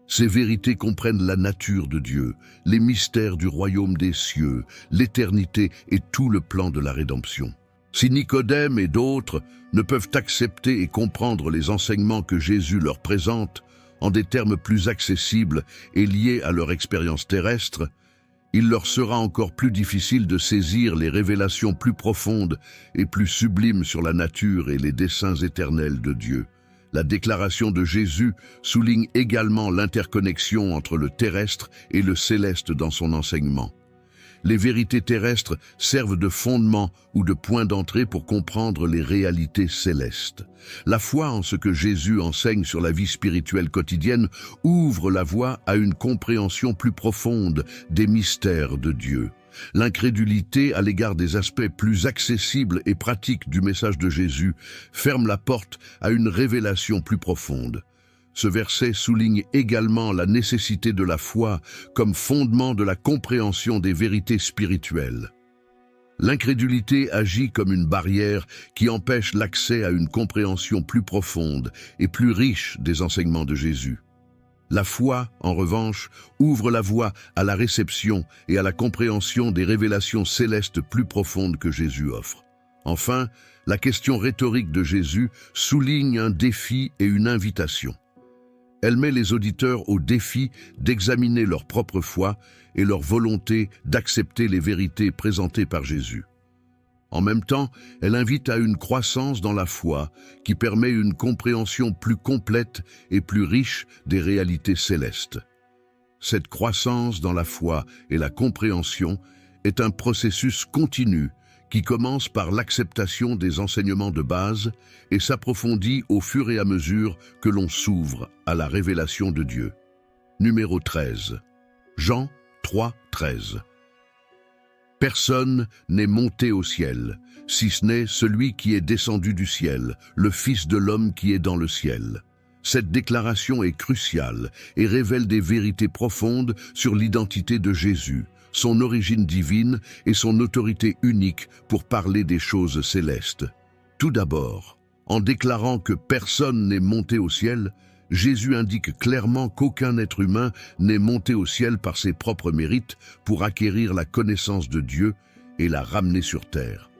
Ces vérités comprennent la nature de Dieu, les mystères du royaume des cieux, l'éternité et tout le plan de la rédemption. Si Nicodème et d'autres ne peuvent accepter et comprendre les enseignements que Jésus leur présente en des termes plus accessibles et liés à leur expérience terrestre, il leur sera encore plus difficile de saisir les révélations plus profondes et plus sublimes sur la nature et les desseins éternels de Dieu. La déclaration de Jésus souligne également l'interconnexion entre le terrestre et le céleste dans son enseignement. Les vérités terrestres servent de fondement ou de point d'entrée pour comprendre les réalités célestes. La foi en ce que Jésus enseigne sur la vie spirituelle quotidienne ouvre la voie à une compréhension plus profonde des mystères de Dieu. L'incrédulité à l'égard des aspects plus accessibles et pratiques du message de Jésus ferme la porte à une révélation plus profonde. Ce verset souligne également la nécessité de la foi comme fondement de la compréhension des vérités spirituelles. L'incrédulité agit comme une barrière qui empêche l'accès à une compréhension plus profonde et plus riche des enseignements de Jésus. La foi, en revanche, ouvre la voie à la réception et à la compréhension des révélations célestes plus profondes que Jésus offre. Enfin, la question rhétorique de Jésus souligne un défi et une invitation. Elle met les auditeurs au défi d'examiner leur propre foi et leur volonté d'accepter les vérités présentées par Jésus. En même temps, elle invite à une croissance dans la foi qui permet une compréhension plus complète et plus riche des réalités célestes. Cette croissance dans la foi et la compréhension est un processus continu qui commence par l'acceptation des enseignements de base et s'approfondit au fur et à mesure que l'on s'ouvre à la révélation de Dieu. Numéro 13. Jean 3, 13. Personne n'est monté au ciel, si ce n'est celui qui est descendu du ciel, le Fils de l'homme qui est dans le ciel. Cette déclaration est cruciale et révèle des vérités profondes sur l'identité de Jésus, son origine divine et son autorité unique pour parler des choses célestes. Tout d'abord, en déclarant que personne n'est monté au ciel, Jésus indique clairement qu'aucun être humain n'est monté au ciel par ses propres mérites pour acquérir la connaissance de Dieu et la ramener sur terre.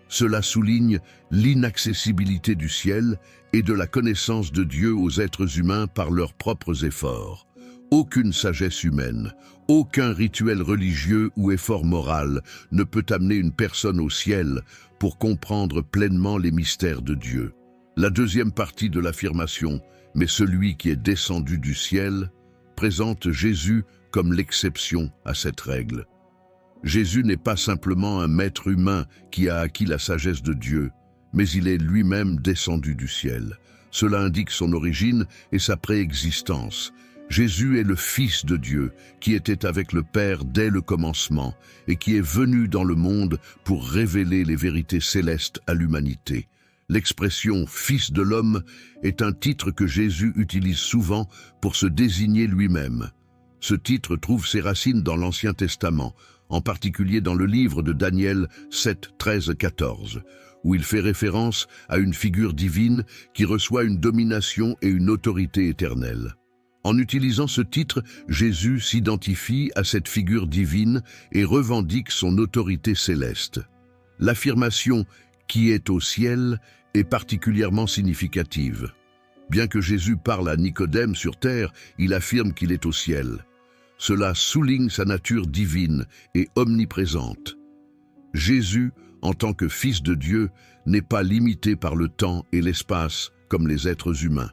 Cela souligne l'inaccessibilité du ciel et de la connaissance de Dieu aux êtres humains par leurs propres efforts. Aucune sagesse humaine, aucun rituel religieux ou effort moral ne peut amener une personne au ciel pour comprendre pleinement les mystères de Dieu. La deuxième partie de l'affirmation, mais celui qui est descendu du ciel, présente Jésus comme l'exception à cette règle. Jésus n'est pas simplement un maître humain qui a acquis la sagesse de Dieu, mais il est lui-même descendu du ciel. Cela indique son origine et sa préexistence. Jésus est le Fils de Dieu, qui était avec le Père dès le commencement et qui est venu dans le monde pour révéler les vérités célestes à l'humanité. L'expression « Fils de l'homme » est un titre que Jésus utilise souvent pour se désigner lui-même. Ce titre trouve ses racines dans l'Ancien Testament, en particulier dans le livre de Daniel 7, 13, 14, où il fait référence à une figure divine qui reçoit une domination et une autorité éternelle. En utilisant ce titre, Jésus s'identifie à cette figure divine et revendique son autorité céleste. L'affirmation « qui est au ciel » est particulièrement significative. Bien que Jésus parle à Nicodème sur terre, il affirme qu'il est au ciel. Cela souligne sa nature divine et omniprésente. Jésus, en tant que Fils de Dieu, n'est pas limité par le temps et l'espace comme les êtres humains.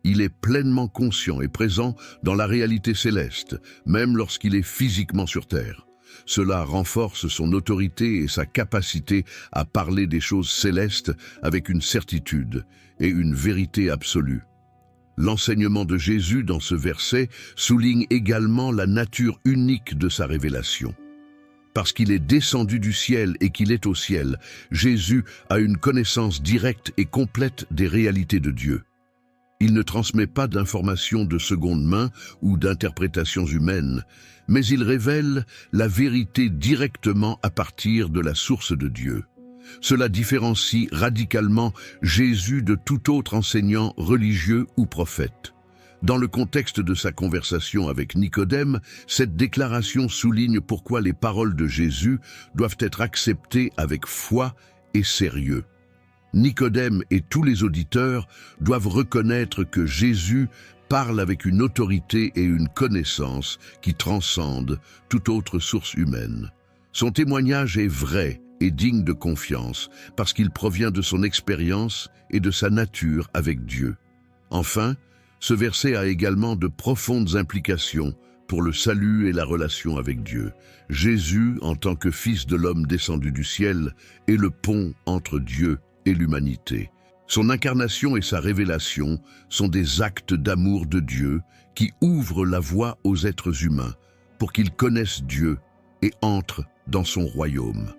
Il est pleinement conscient et présent dans la réalité céleste, même lorsqu'il est physiquement sur terre. Cela renforce son autorité et sa capacité à parler des choses célestes avec une certitude et une vérité absolue. L'enseignement de Jésus dans ce verset souligne également la nature unique de sa révélation. Parce qu'il est descendu du ciel et qu'il est au ciel, Jésus a une connaissance directe et complète des réalités de Dieu. Il ne transmet pas d'informations de seconde main ou d'interprétations humaines, mais il révèle la vérité directement à partir de la source de Dieu. Cela différencie radicalement Jésus de tout autre enseignant religieux ou prophète. Dans le contexte de sa conversation avec Nicodème, cette déclaration souligne pourquoi les paroles de Jésus doivent être acceptées avec foi et sérieux. Nicodème et tous les auditeurs doivent reconnaître que Jésus parle avec une autorité et une connaissance qui transcendent toute autre source humaine. Son témoignage est vrai et digne de confiance parce qu'il provient de son expérience et de sa nature avec Dieu. Enfin, ce verset a également de profondes implications pour le salut et la relation avec Dieu. Jésus, en tant que Fils de l'homme descendu du ciel, est le pont entre Dieu et l'humanité. Son incarnation et sa révélation sont des actes d'amour de Dieu qui ouvrent la voie aux êtres humains pour qu'ils connaissent Dieu et entrent dans son royaume.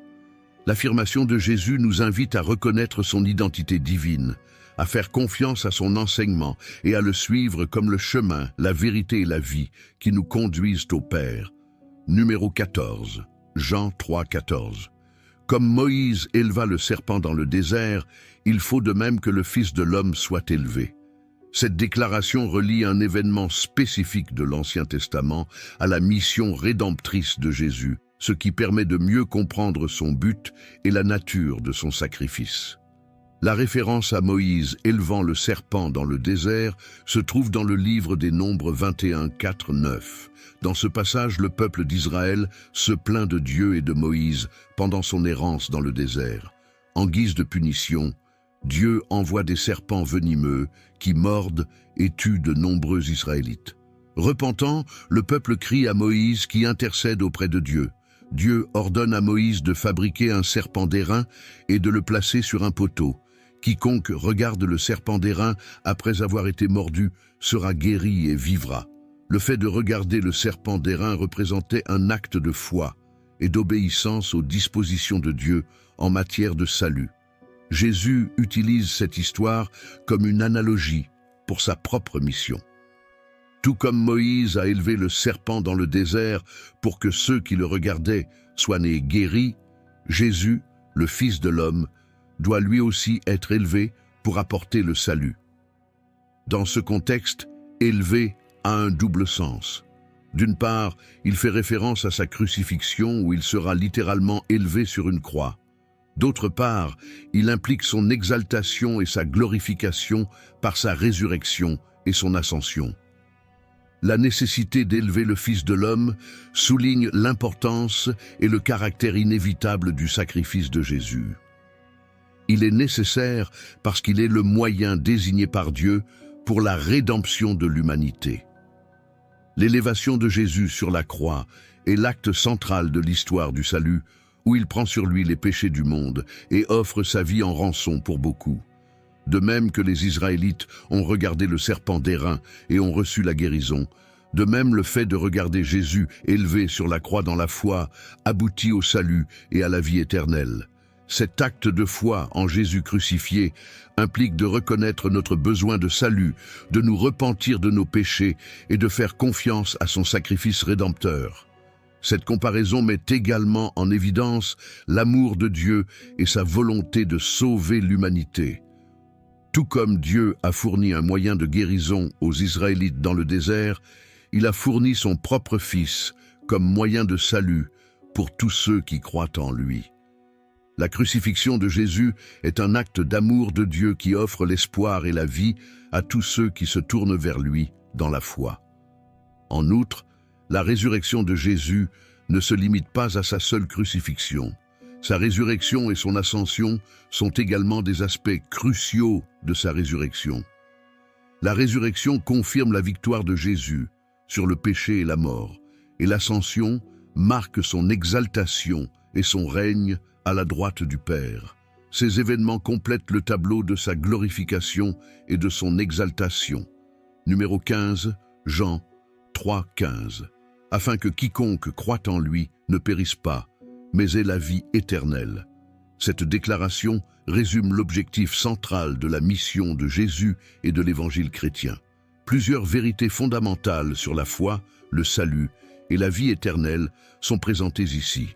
L'affirmation de Jésus nous invite à reconnaître son identité divine, à faire confiance à son enseignement et à le suivre comme le chemin, la vérité et la vie qui nous conduisent au Père. Numéro 14, Jean 3, 14. Comme Moïse éleva le serpent dans le désert, il faut de même que le Fils de l'homme soit élevé. Cette déclaration relie un événement spécifique de l'Ancien Testament à la mission rédemptrice de Jésus, ce qui permet de mieux comprendre son but et la nature de son sacrifice. La référence à Moïse élevant le serpent dans le désert se trouve dans le livre des Nombres 21, 4, 9. Dans ce passage, le peuple d'Israël se plaint de Dieu et de Moïse pendant son errance dans le désert. En guise de punition, Dieu envoie des serpents venimeux qui mordent et tuent de nombreux Israélites. Repentant, le peuple crie à Moïse qui intercède auprès de Dieu. Dieu ordonne à Moïse de fabriquer un serpent d'airain et de le placer sur un poteau. Quiconque regarde le serpent d'airain après avoir été mordu sera guéri et vivra. Le fait de regarder le serpent d'airain représentait un acte de foi et d'obéissance aux dispositions de Dieu en matière de salut. Jésus utilise cette histoire comme une analogie pour sa propre mission. Tout comme Moïse a élevé le serpent dans le désert pour que ceux qui le regardaient soient nés guéris, Jésus, le Fils de l'homme, doit lui aussi être élevé pour apporter le salut. Dans ce contexte, élevé a un double sens. D'une part, il fait référence à sa crucifixion où il sera littéralement élevé sur une croix. D'autre part, il implique son exaltation et sa glorification par sa résurrection et son ascension. La nécessité d'élever le Fils de l'homme souligne l'importance et le caractère inévitable du sacrifice de Jésus. Il est nécessaire parce qu'il est le moyen désigné par Dieu pour la rédemption de l'humanité. L'élévation de Jésus sur la croix est l'acte central de l'histoire du salut, où il prend sur lui les péchés du monde et offre sa vie en rançon pour beaucoup. De même que les Israélites ont regardé le serpent d'airain et ont reçu la guérison, de même le fait de regarder Jésus élevé sur la croix dans la foi aboutit au salut et à la vie éternelle. Cet acte de foi en Jésus crucifié implique de reconnaître notre besoin de salut, de nous repentir de nos péchés et de faire confiance à son sacrifice rédempteur. Cette comparaison met également en évidence l'amour de Dieu et sa volonté de sauver l'humanité. Tout comme Dieu a fourni un moyen de guérison aux Israélites dans le désert, il a fourni son propre Fils comme moyen de salut pour tous ceux qui croient en lui. La crucifixion de Jésus est un acte d'amour de Dieu qui offre l'espoir et la vie à tous ceux qui se tournent vers lui dans la foi. En outre, la résurrection de Jésus ne se limite pas à sa seule crucifixion. Sa résurrection et son ascension sont également des aspects cruciaux de sa résurrection. La résurrection confirme la victoire de Jésus sur le péché et la mort, et l'ascension marque son exaltation et son règne à la droite du Père. Ces événements complètent le tableau de sa glorification et de son exaltation. Numéro 15, Jean 3, 15. Afin que quiconque croit en lui ne périsse pas, mais ait la vie éternelle. Cette déclaration résume l'objectif central de la mission de Jésus et de l'Évangile chrétien. Plusieurs vérités fondamentales sur la foi, le salut et la vie éternelle sont présentées ici.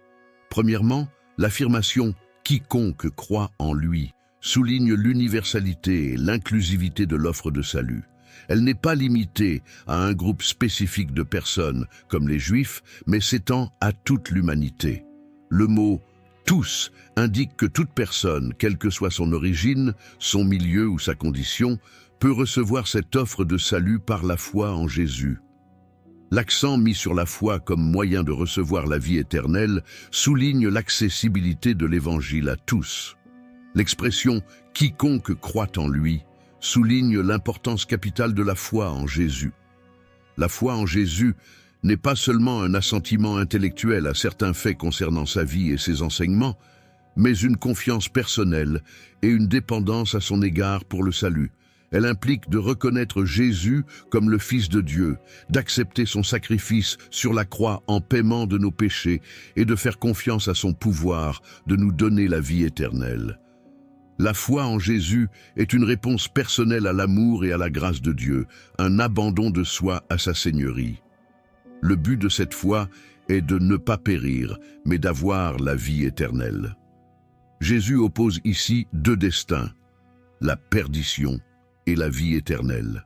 Premièrement, l'affirmation « quiconque croit en lui » souligne l'universalité et l'inclusivité de l'offre de salut. Elle n'est pas limitée à un groupe spécifique de personnes, comme les Juifs, mais s'étend à toute l'humanité. Le mot « tous » indique que toute personne, quelle que soit son origine, son milieu ou sa condition, peut recevoir cette offre de salut par la foi en Jésus. L'accent mis sur la foi comme moyen de recevoir la vie éternelle souligne l'accessibilité de l'Évangile à tous. L'expression « quiconque croit en lui » souligne l'importance capitale de la foi en Jésus. La foi en Jésus n'est pas seulement un assentiment intellectuel à certains faits concernant sa vie et ses enseignements, mais une confiance personnelle et une dépendance à son égard pour le salut. Elle implique de reconnaître Jésus comme le Fils de Dieu, d'accepter son sacrifice sur la croix en paiement de nos péchés et de faire confiance à son pouvoir de nous donner la vie éternelle. La foi en Jésus est une réponse personnelle à l'amour et à la grâce de Dieu, un abandon de soi à sa seigneurie. Le but de cette foi est de ne pas périr, mais d'avoir la vie éternelle. Jésus oppose ici deux destins, la perdition et la vie éternelle.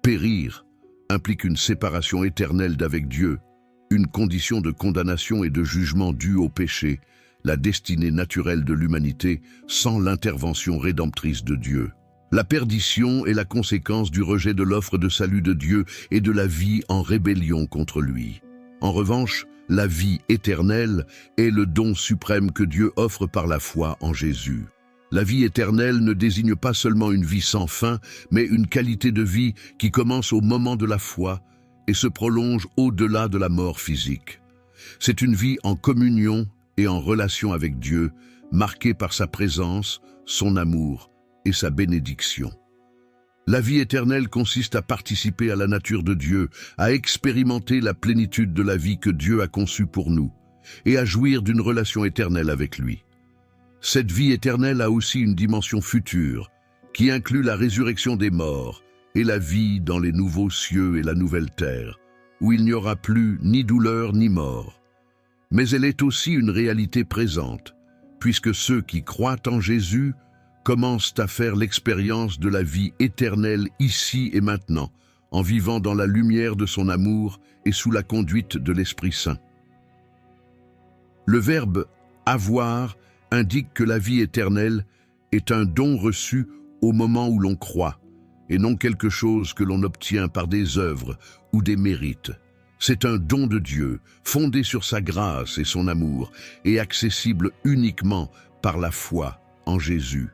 Périr implique une séparation éternelle d'avec Dieu, une condition de condamnation et de jugement due au péché, la destinée naturelle de l'humanité sans l'intervention rédemptrice de Dieu. La perdition est la conséquence du rejet de l'offre de salut de Dieu et de la vie en rébellion contre lui. En revanche, la vie éternelle est le don suprême que Dieu offre par la foi en Jésus. La vie éternelle ne désigne pas seulement une vie sans fin, mais une qualité de vie qui commence au moment de la foi et se prolonge au-delà de la mort physique. C'est une vie en communion et en relation avec Dieu, marquée par sa présence, son amour et sa bénédiction. La vie éternelle consiste à participer à la nature de Dieu, à expérimenter la plénitude de la vie que Dieu a conçue pour nous, et à jouir d'une relation éternelle avec lui. Cette vie éternelle a aussi une dimension future, qui inclut la résurrection des morts et la vie dans les nouveaux cieux et la nouvelle terre, où il n'y aura plus ni douleur ni mort. Mais elle est aussi une réalité présente, puisque ceux qui croient en Jésus commencent à faire l'expérience de la vie éternelle ici et maintenant, en vivant dans la lumière de son amour et sous la conduite de l'Esprit Saint. Le verbe « avoir » indique que la vie éternelle est un don reçu au moment où l'on croit, et non quelque chose que l'on obtient par des œuvres ou des mérites. C'est un don de Dieu, fondé sur sa grâce et son amour, et accessible uniquement par la foi en Jésus.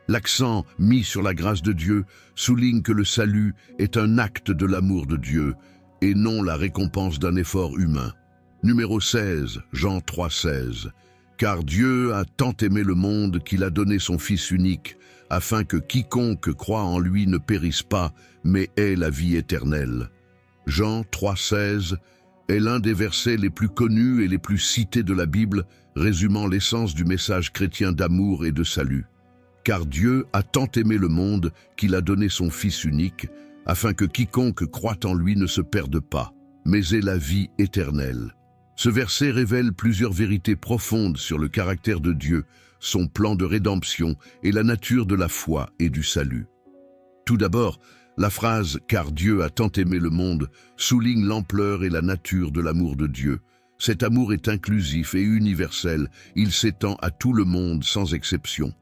L'accent mis sur la grâce de Dieu souligne que le salut est un acte de l'amour de Dieu, et non la récompense d'un effort humain. Numéro 16, Jean 3,16. Car Dieu a tant aimé le monde qu'il a donné son Fils unique, afin que quiconque croit en lui ne périsse pas, mais ait la vie éternelle. Jean 3,16 est l'un des versets les plus connus et les plus cités de la Bible, résumant l'essence du message chrétien d'amour et de salut. Car Dieu a tant aimé le monde qu'il a donné son Fils unique, afin que quiconque croit en lui ne se perde pas, mais ait la vie éternelle. Ce verset révèle plusieurs vérités profondes sur le caractère de Dieu, son plan de rédemption et la nature de la foi et du salut. Tout d'abord, la phrase « Car Dieu a tant aimé le monde » souligne l'ampleur et la nature de l'amour de Dieu. Cet amour est inclusif et universel, il s'étend à tout le monde sans exception.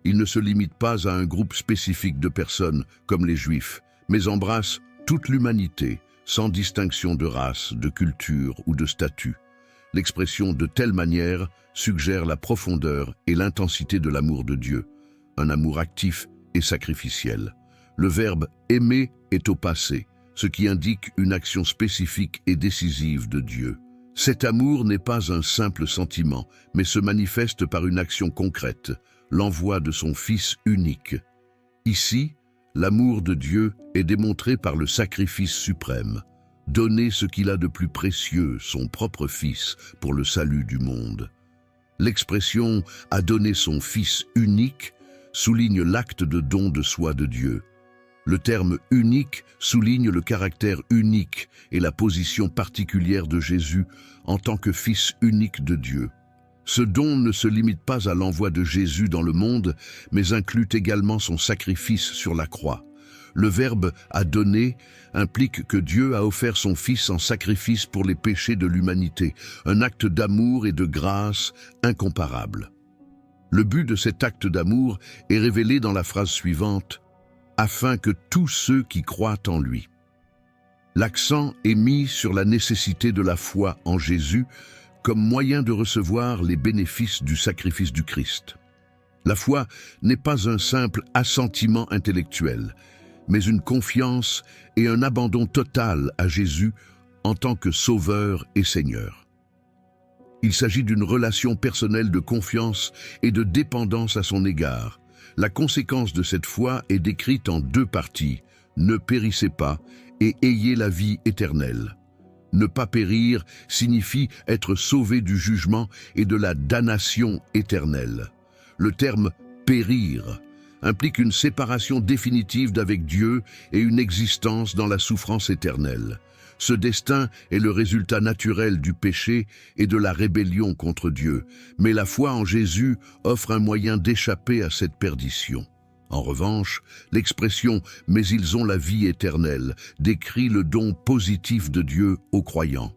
Il ne se limite pas à un groupe spécifique de personnes, comme les Juifs, mais embrasse toute l'humanité, sans distinction de race, de culture ou de statut. L'expression de telle manière suggère la profondeur et l'intensité de l'amour de Dieu, un amour actif et sacrificiel. Le verbe « aimer » est au passé, ce qui indique une action spécifique et décisive de Dieu. Cet amour n'est pas un simple sentiment, mais se manifeste par une action concrète, l'envoi de son Fils unique. Ici, l'amour de Dieu est démontré par le sacrifice suprême, donner ce qu'il a de plus précieux, son propre Fils, pour le salut du monde. L'expression « a donné son Fils unique » souligne l'acte de don de soi de Dieu. Le terme « unique » souligne le caractère unique et la position particulière de Jésus en tant que Fils unique de Dieu. Ce don ne se limite pas à l'envoi de Jésus dans le monde, mais inclut également son sacrifice sur la croix. Le verbe « a donné » implique que Dieu a offert son Fils en sacrifice pour les péchés de l'humanité, un acte d'amour et de grâce incomparable. Le but de cet acte d'amour est révélé dans la phrase suivante « afin que tous ceux qui croient en lui ». L'accent est mis sur la nécessité de la foi en Jésus comme moyen de recevoir les bénéfices du sacrifice du Christ. La foi n'est pas un simple assentiment intellectuel, mais une confiance et un abandon total à Jésus en tant que Sauveur et Seigneur. Il s'agit d'une relation personnelle de confiance et de dépendance à son égard. La conséquence de cette foi est décrite en deux parties, « Ne périssez pas » et « Ayez la vie éternelle ». Ne pas périr signifie être sauvé du jugement et de la damnation éternelle. Le terme « périr implique une séparation définitive d'avec Dieu et une existence dans la souffrance éternelle. Ce destin est le résultat naturel du péché et de la rébellion contre Dieu, mais la foi en Jésus offre un moyen d'échapper à cette perdition. En revanche, l'expression « mais ils ont la vie éternelle » décrit le don positif de Dieu aux croyants.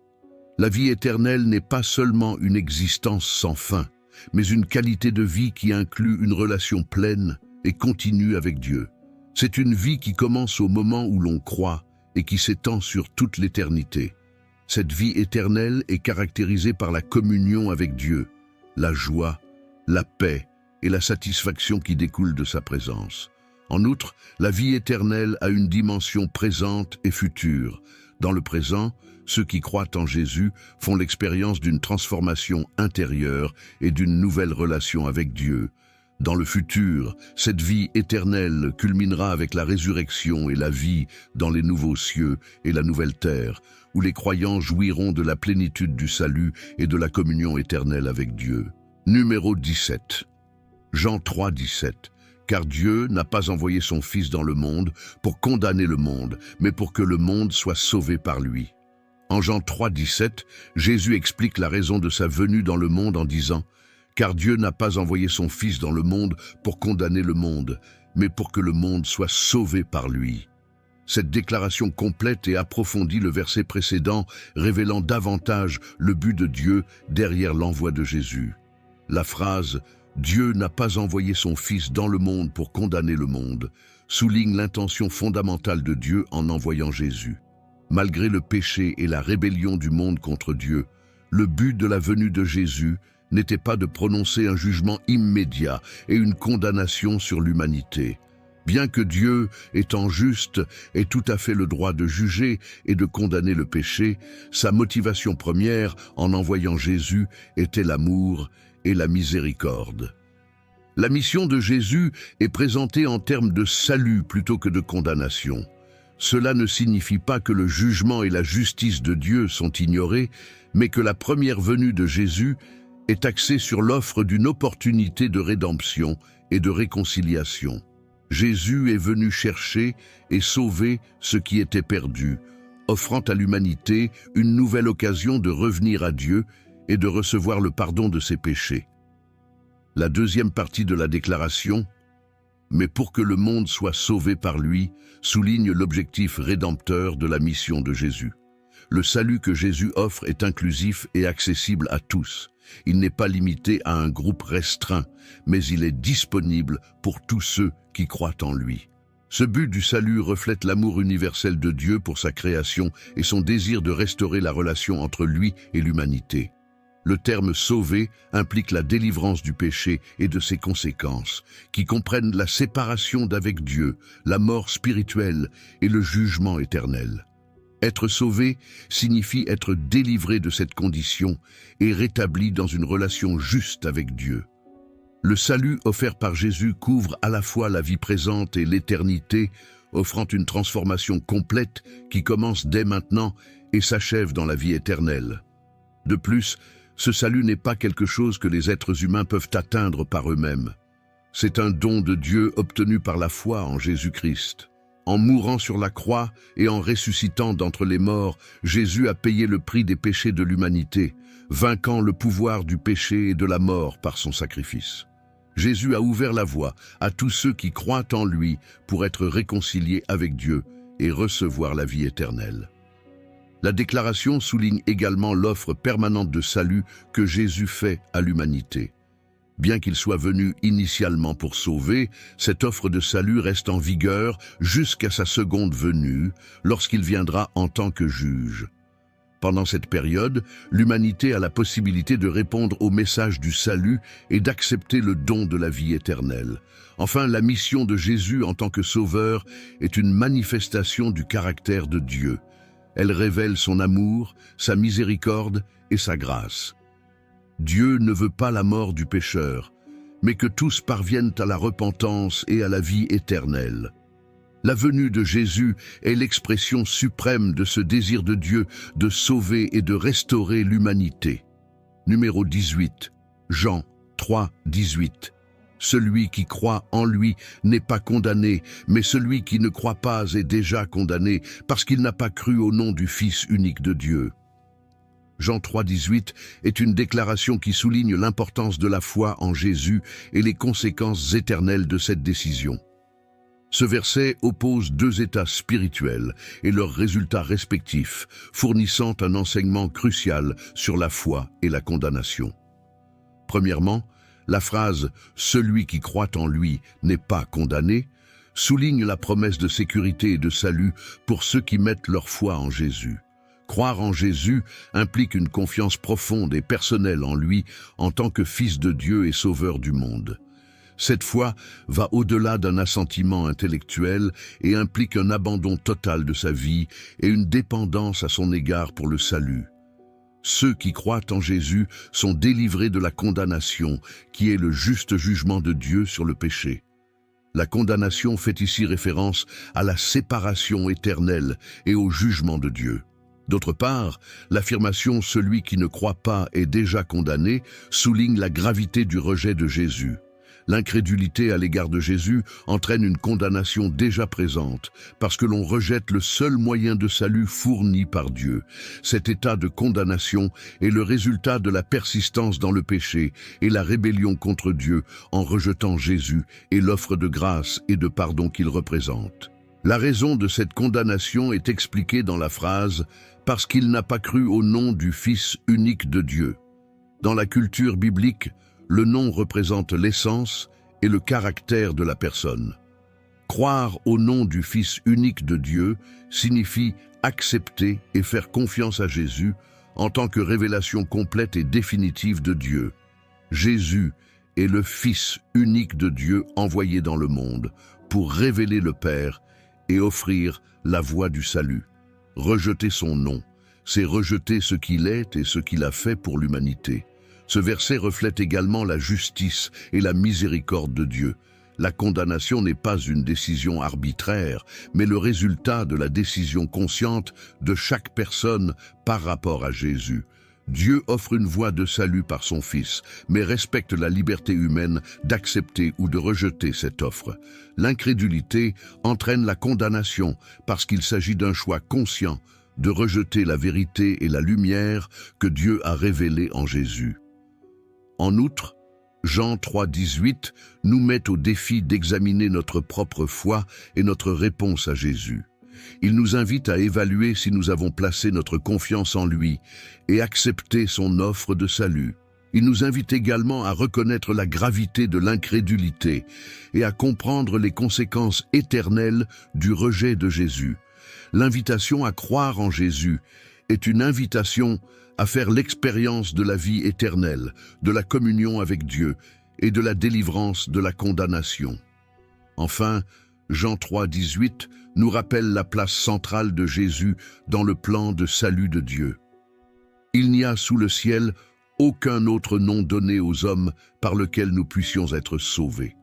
La vie éternelle n'est pas seulement une existence sans fin, mais une qualité de vie qui inclut une relation pleine et continue avec Dieu. C'est une vie qui commence au moment où l'on croit et qui s'étend sur toute l'éternité. Cette vie éternelle est caractérisée par la communion avec Dieu, la joie, la paix et la satisfaction qui découlent de sa présence. En outre, la vie éternelle a une dimension présente et future. Dans le présent, ceux qui croient en Jésus font l'expérience d'une transformation intérieure et d'une nouvelle relation avec Dieu. Dans le futur, cette vie éternelle culminera avec la résurrection et la vie dans les nouveaux cieux et la nouvelle terre, où les croyants jouiront de la plénitude du salut et de la communion éternelle avec Dieu. Numéro 17. Jean 3, 17. Car Dieu n'a pas envoyé son Fils dans le monde pour condamner le monde, mais pour que le monde soit sauvé par lui. En Jean 3, 17, Jésus explique la raison de sa venue dans le monde en disant « Car Dieu n'a pas envoyé son Fils dans le monde pour condamner le monde, mais pour que le monde soit sauvé par lui. » Cette déclaration complète et approfondit le verset précédent, révélant davantage le but de Dieu derrière l'envoi de Jésus. La phrase « Dieu n'a pas envoyé son Fils dans le monde pour condamner le monde » souligne l'intention fondamentale de Dieu en envoyant Jésus. Malgré le péché et la rébellion du monde contre Dieu, le but de la venue de Jésus n'était pas de prononcer un jugement immédiat et une condamnation sur l'humanité. Bien que Dieu, étant juste, ait tout à fait le droit de juger et de condamner le péché, sa motivation première, en envoyant Jésus, était l'amour et la miséricorde. La mission de Jésus est présentée en termes de salut plutôt que de condamnation. Cela ne signifie pas que le jugement et la justice de Dieu sont ignorés, mais que la première venue de Jésus est axée sur l'offre d'une opportunité de rédemption et de réconciliation. Jésus est venu chercher et sauver ce qui était perdu, offrant à l'humanité une nouvelle occasion de revenir à Dieu et de recevoir le pardon de ses péchés. La deuxième partie de la déclaration, « Mais pour que le monde soit sauvé par lui », souligne l'objectif rédempteur de la mission de Jésus. Le salut que Jésus offre est inclusif et accessible à tous. Il n'est pas limité à un groupe restreint, mais il est disponible pour tous ceux qui croient en lui. Ce but du salut reflète l'amour universel de Dieu pour sa création et son désir de restaurer la relation entre lui et l'humanité. Le terme « sauver » implique la délivrance du péché et de ses conséquences, qui comprennent la séparation d'avec Dieu, la mort spirituelle et le jugement éternel. Être sauvé signifie être délivré de cette condition et rétabli dans une relation juste avec Dieu. Le salut offert par Jésus couvre à la fois la vie présente et l'éternité, offrant une transformation complète qui commence dès maintenant et s'achève dans la vie éternelle. De plus, ce salut n'est pas quelque chose que les êtres humains peuvent atteindre par eux-mêmes. C'est un don de Dieu obtenu par la foi en Jésus-Christ. En mourant sur la croix et en ressuscitant d'entre les morts, Jésus a payé le prix des péchés de l'humanité, vainquant le pouvoir du péché et de la mort par son sacrifice. Jésus a ouvert la voie à tous ceux qui croient en lui pour être réconciliés avec Dieu et recevoir la vie éternelle. La déclaration souligne également l'offre permanente de salut que Jésus fait à l'humanité. Bien qu'il soit venu initialement pour sauver, cette offre de salut reste en vigueur jusqu'à sa seconde venue, lorsqu'il viendra en tant que juge. Pendant cette période, l'humanité a la possibilité de répondre au message du salut et d'accepter le don de la vie éternelle. Enfin, la mission de Jésus en tant que sauveur est une manifestation du caractère de Dieu. Elle révèle son amour, sa miséricorde et sa grâce. Dieu ne veut pas la mort du pécheur, mais que tous parviennent à la repentance et à la vie éternelle. La venue de Jésus est l'expression suprême de ce désir de Dieu de sauver et de restaurer l'humanité. Numéro 18, Jean 3, 18. Celui qui croit en lui n'est pas condamné, mais celui qui ne croit pas est déjà condamné, parce qu'il n'a pas cru au nom du Fils unique de Dieu. Jean 3,18 est une déclaration qui souligne l'importance de la foi en Jésus et les conséquences éternelles de cette décision. Ce verset oppose deux états spirituels et leurs résultats respectifs, fournissant un enseignement crucial sur la foi et la condamnation. Premièrement, la phrase « Celui qui croit en lui n'est pas condamné » souligne la promesse de sécurité et de salut pour ceux qui mettent leur foi en Jésus. Croire en Jésus implique une confiance profonde et personnelle en lui en tant que Fils de Dieu et Sauveur du monde. Cette foi va au-delà d'un assentiment intellectuel et implique un abandon total de sa vie et une dépendance à son égard pour le salut. Ceux qui croient en Jésus sont délivrés de la condamnation, qui est le juste jugement de Dieu sur le péché. La condamnation fait ici référence à la séparation éternelle et au jugement de Dieu. D'autre part, l'affirmation « celui qui ne croit pas est déjà condamné » souligne la gravité du rejet de Jésus. L'incrédulité à l'égard de Jésus entraîne une condamnation déjà présente, parce que l'on rejette le seul moyen de salut fourni par Dieu. Cet état de condamnation est le résultat de la persistance dans le péché et la rébellion contre Dieu en rejetant Jésus et l'offre de grâce et de pardon qu'il représente. La raison de cette condamnation est expliquée dans la phrase « parce qu'il n'a pas cru au nom du Fils unique de Dieu ». Dans la culture biblique, le nom représente l'essence et le caractère de la personne. Croire au nom du Fils unique de Dieu signifie accepter et faire confiance à Jésus en tant que révélation complète et définitive de Dieu. Jésus est le Fils unique de Dieu envoyé dans le monde pour révéler le Père et offrir la voie du salut. Rejeter son nom, c'est rejeter ce qu'il est et ce qu'il a fait pour l'humanité. Ce verset reflète également la justice et la miséricorde de Dieu. La condamnation n'est pas une décision arbitraire, mais le résultat de la décision consciente de chaque personne par rapport à Jésus. Dieu offre une voie de salut par son Fils, mais respecte la liberté humaine d'accepter ou de rejeter cette offre. L'incrédulité entraîne la condamnation parce qu'il s'agit d'un choix conscient de rejeter la vérité et la lumière que Dieu a révélée en Jésus. En outre, Jean 3,18 nous met au défi d'examiner notre propre foi et notre réponse à Jésus. Il nous invite à évaluer si nous avons placé notre confiance en lui et accepté son offre de salut. Il nous invite également à reconnaître la gravité de l'incrédulité et à comprendre les conséquences éternelles du rejet de Jésus. L'invitation à croire en Jésus est une invitation à faire l'expérience de la vie éternelle, de la communion avec Dieu et de la délivrance de la condamnation. Enfin, Jean 3,18 nous rappelle la place centrale de Jésus dans le plan de salut de Dieu. Il n'y a sous le ciel aucun autre nom donné aux hommes par lequel nous puissions être sauvés.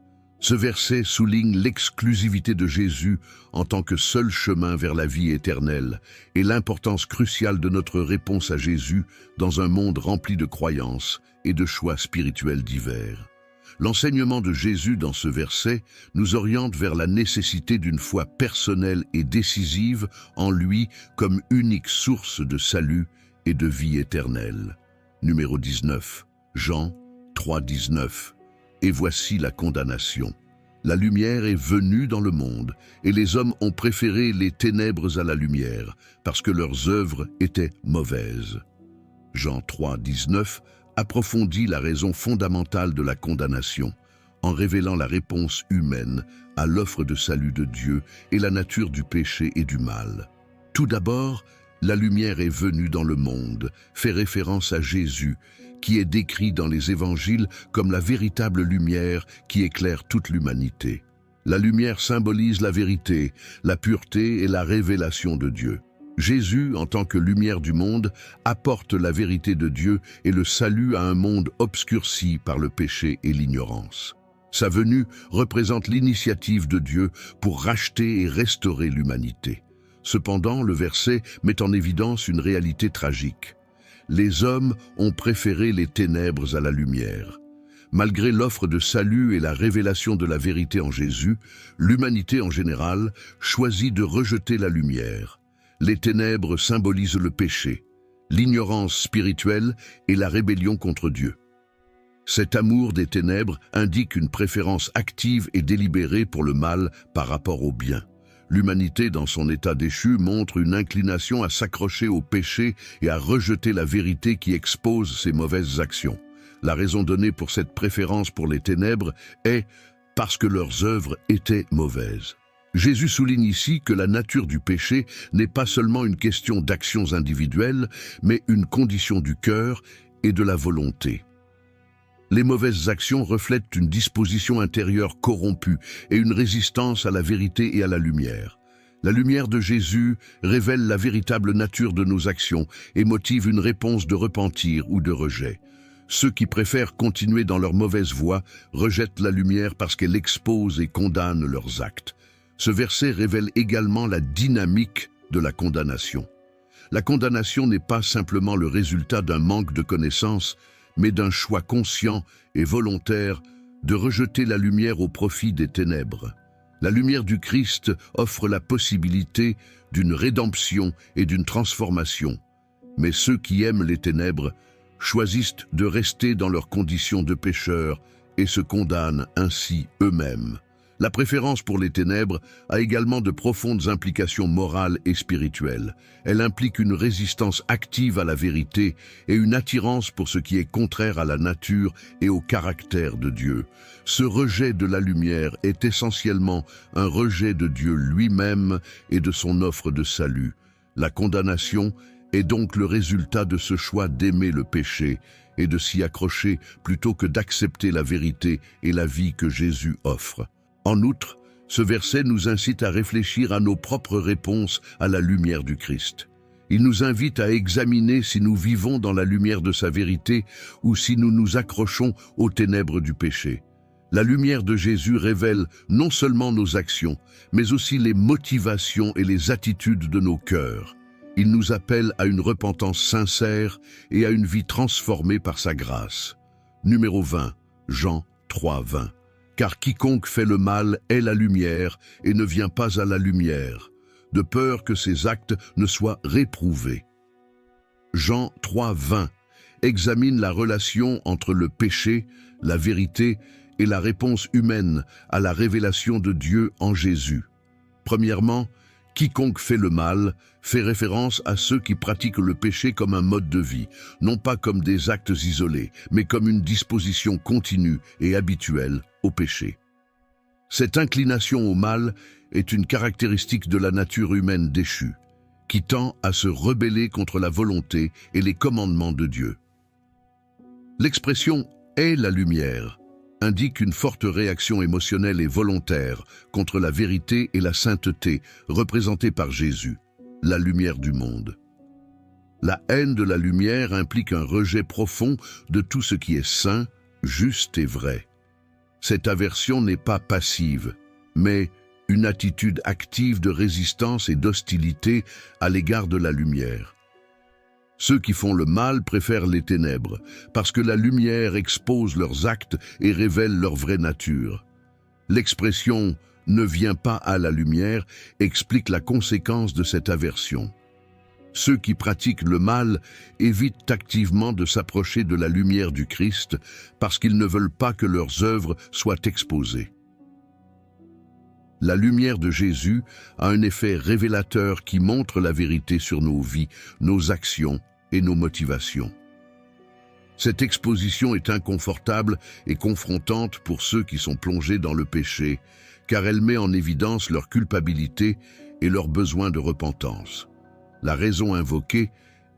Ce verset souligne l'exclusivité de Jésus en tant que seul chemin vers la vie éternelle et l'importance cruciale de notre réponse à Jésus dans un monde rempli de croyances et de choix spirituels divers. L'enseignement de Jésus dans ce verset nous oriente vers la nécessité d'une foi personnelle et décisive en lui comme unique source de salut et de vie éternelle. Numéro 19, Jean 3,19. Et voici la condamnation. La lumière est venue dans le monde, et les hommes ont préféré les ténèbres à la lumière, parce que leurs œuvres étaient mauvaises. Jean 3,19 approfondit la raison fondamentale de la condamnation, en révélant la réponse humaine à l'offre de salut de Dieu et la nature du péché et du mal. Tout d'abord, la lumière est venue dans le monde, fait référence à Jésus, qui est décrit dans les évangiles comme la véritable lumière qui éclaire toute l'humanité. La lumière symbolise la vérité, la pureté et la révélation de Dieu. Jésus, en tant que lumière du monde, apporte la vérité de Dieu et le salut à un monde obscurci par le péché et l'ignorance. Sa venue représente l'initiative de Dieu pour racheter et restaurer l'humanité. Cependant, le verset met en évidence une réalité tragique. Les hommes ont préféré les ténèbres à la lumière. Malgré l'offre de salut et la révélation de la vérité en Jésus, l'humanité en général choisit de rejeter la lumière. Les ténèbres symbolisent le péché, l'ignorance spirituelle et la rébellion contre Dieu. Cet amour des ténèbres indique une préférence active et délibérée pour le mal par rapport au bien. L'humanité, dans son état déchu, montre une inclination à s'accrocher au péché et à rejeter la vérité qui expose ses mauvaises actions. La raison donnée pour cette préférence pour les ténèbres est parce que leurs œuvres étaient mauvaises. Jésus souligne ici que la nature du péché n'est pas seulement une question d'actions individuelles, mais une condition du cœur et de la volonté. Les mauvaises actions reflètent une disposition intérieure corrompue et une résistance à la vérité et à la lumière. La lumière de Jésus révèle la véritable nature de nos actions et motive une réponse de repentir ou de rejet. Ceux qui préfèrent continuer dans leur mauvaise voie rejettent la lumière parce qu'elle expose et condamne leurs actes. Ce verset révèle également la dynamique de la condamnation. La condamnation n'est pas simplement le résultat d'un manque de connaissances, mais d'un choix conscient et volontaire de rejeter la lumière au profit des ténèbres. La lumière du Christ offre la possibilité d'une rédemption et d'une transformation, mais ceux qui aiment les ténèbres choisissent de rester dans leurs conditions de pécheurs et se condamnent ainsi eux-mêmes. La préférence pour les ténèbres a également de profondes implications morales et spirituelles. Elle implique une résistance active à la vérité et une attirance pour ce qui est contraire à la nature et au caractère de Dieu. Ce rejet de la lumière est essentiellement un rejet de Dieu lui-même et de son offre de salut. La condamnation est donc le résultat de ce choix d'aimer le péché et de s'y accrocher plutôt que d'accepter la vérité et la vie que Jésus offre. En outre, ce verset nous incite à réfléchir à nos propres réponses à la lumière du Christ. Il nous invite à examiner si nous vivons dans la lumière de sa vérité ou si nous nous accrochons aux ténèbres du péché. La lumière de Jésus révèle non seulement nos actions, mais aussi les motivations et les attitudes de nos cœurs. Il nous appelle à une repentance sincère et à une vie transformée par sa grâce. Numéro 20, Jean 3, 20. Car quiconque fait le mal est la lumière et ne vient pas à la lumière, de peur que ses actes ne soient réprouvés. Jean 3, 20 examine la relation entre le péché, la vérité et la réponse humaine à la révélation de Dieu en Jésus. Premièrement, quiconque fait le mal fait référence à ceux qui pratiquent le péché comme un mode de vie, non pas comme des actes isolés, mais comme une disposition continue et habituelle au péché. Cette inclination au mal est une caractéristique de la nature humaine déchue, qui tend à se rebeller contre la volonté et les commandements de Dieu. L'expression « est la lumière » indique une forte réaction émotionnelle et volontaire contre la vérité et la sainteté représentées par Jésus, la lumière du monde. La haine de la lumière implique un rejet profond de tout ce qui est saint, juste et vrai. Cette aversion n'est pas passive, mais une attitude active de résistance et d'hostilité à l'égard de la lumière. Ceux qui font le mal préfèrent les ténèbres, parce que la lumière expose leurs actes et révèle leur vraie nature. L'expression « ne vient pas à la lumière » explique la conséquence de cette aversion. Ceux qui pratiquent le mal évitent activement de s'approcher de la lumière du Christ parce qu'ils ne veulent pas que leurs œuvres soient exposées. La lumière de Jésus a un effet révélateur qui montre la vérité sur nos vies, nos actions et nos motivations. Cette exposition est inconfortable et confrontante pour ceux qui sont plongés dans le péché, car elle met en évidence leur culpabilité et leur besoin de repentance. La raison invoquée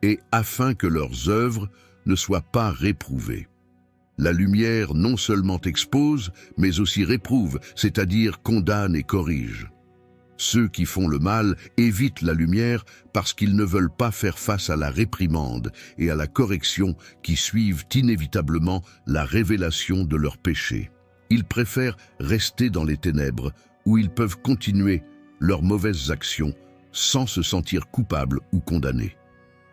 est afin que leurs œuvres ne soient pas réprouvées. La lumière non seulement expose, mais aussi réprouve, c'est-à-dire condamne et corrige. Ceux qui font le mal évitent la lumière parce qu'ils ne veulent pas faire face à la réprimande et à la correction qui suivent inévitablement la révélation de leurs péchés. Ils préfèrent rester dans les ténèbres où ils peuvent continuer leurs mauvaises actions sans se sentir coupables ou condamnés.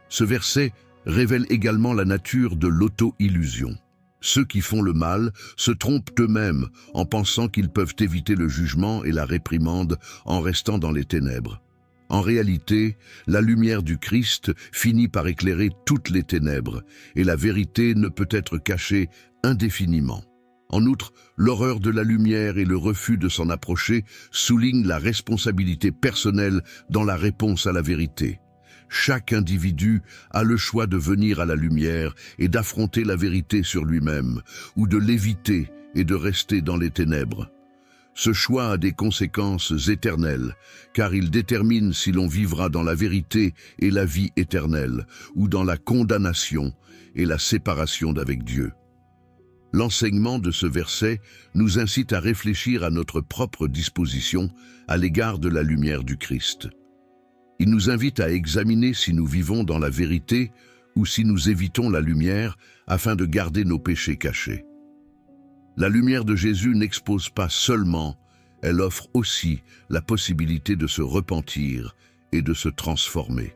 Ce verset révèle également la nature de l'auto-illusion. Ceux qui font le mal se trompent eux-mêmes en pensant qu'ils peuvent éviter le jugement et la réprimande en restant dans les ténèbres. En réalité, la lumière du Christ finit par éclairer toutes les ténèbres, et la vérité ne peut être cachée indéfiniment. En outre, l'horreur de la lumière et le refus de s'en approcher soulignent la responsabilité personnelle dans la réponse à la vérité. Chaque individu a le choix de venir à la lumière et d'affronter la vérité sur lui-même, ou de l'éviter et de rester dans les ténèbres. Ce choix a des conséquences éternelles, car il détermine si l'on vivra dans la vérité et la vie éternelle, ou dans la condamnation et la séparation d'avec Dieu. L'enseignement de ce verset nous incite à réfléchir à notre propre disposition à l'égard de la lumière du Christ. Il nous invite à examiner si nous vivons dans la vérité ou si nous évitons la lumière afin de garder nos péchés cachés. La lumière de Jésus n'expose pas seulement, elle offre aussi la possibilité de se repentir et de se transformer.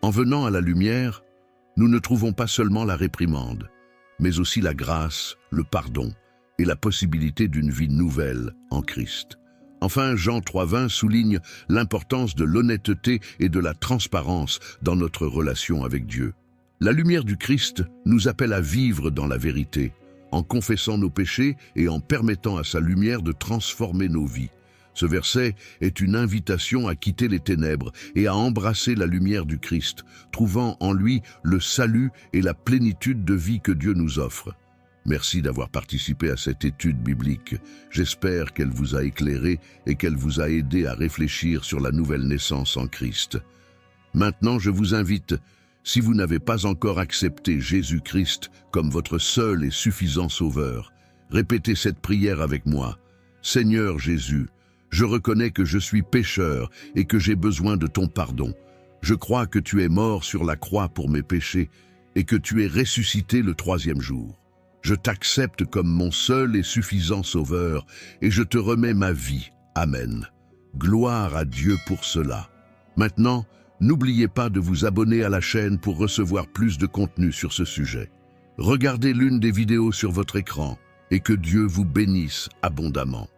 En venant à la lumière, nous ne trouvons pas seulement la réprimande, mais aussi la grâce, le pardon et la possibilité d'une vie nouvelle en Christ. Enfin, Jean 3,20 souligne l'importance de l'honnêteté et de la transparence dans notre relation avec Dieu. La lumière du Christ nous appelle à vivre dans la vérité, en confessant nos péchés et en permettant à sa lumière de transformer nos vies. Ce verset est une invitation à quitter les ténèbres et à embrasser la lumière du Christ, trouvant en lui le salut et la plénitude de vie que Dieu nous offre. Merci d'avoir participé à cette étude biblique. J'espère qu'elle vous a éclairé et qu'elle vous a aidé à réfléchir sur la nouvelle naissance en Christ. Maintenant, je vous invite, si vous n'avez pas encore accepté Jésus-Christ comme votre seul et suffisant Sauveur, répétez cette prière avec moi. Seigneur Jésus, je reconnais que je suis pécheur et que j'ai besoin de ton pardon. Je crois que tu es mort sur la croix pour mes péchés et que tu es ressuscité le 3e jour. Je t'accepte comme mon seul et suffisant Sauveur et je te remets ma vie. Amen. Gloire à Dieu pour cela. Maintenant, n'oubliez pas de vous abonner à la chaîne pour recevoir plus de contenu sur ce sujet. Regardez l'une des vidéos sur votre écran et que Dieu vous bénisse abondamment.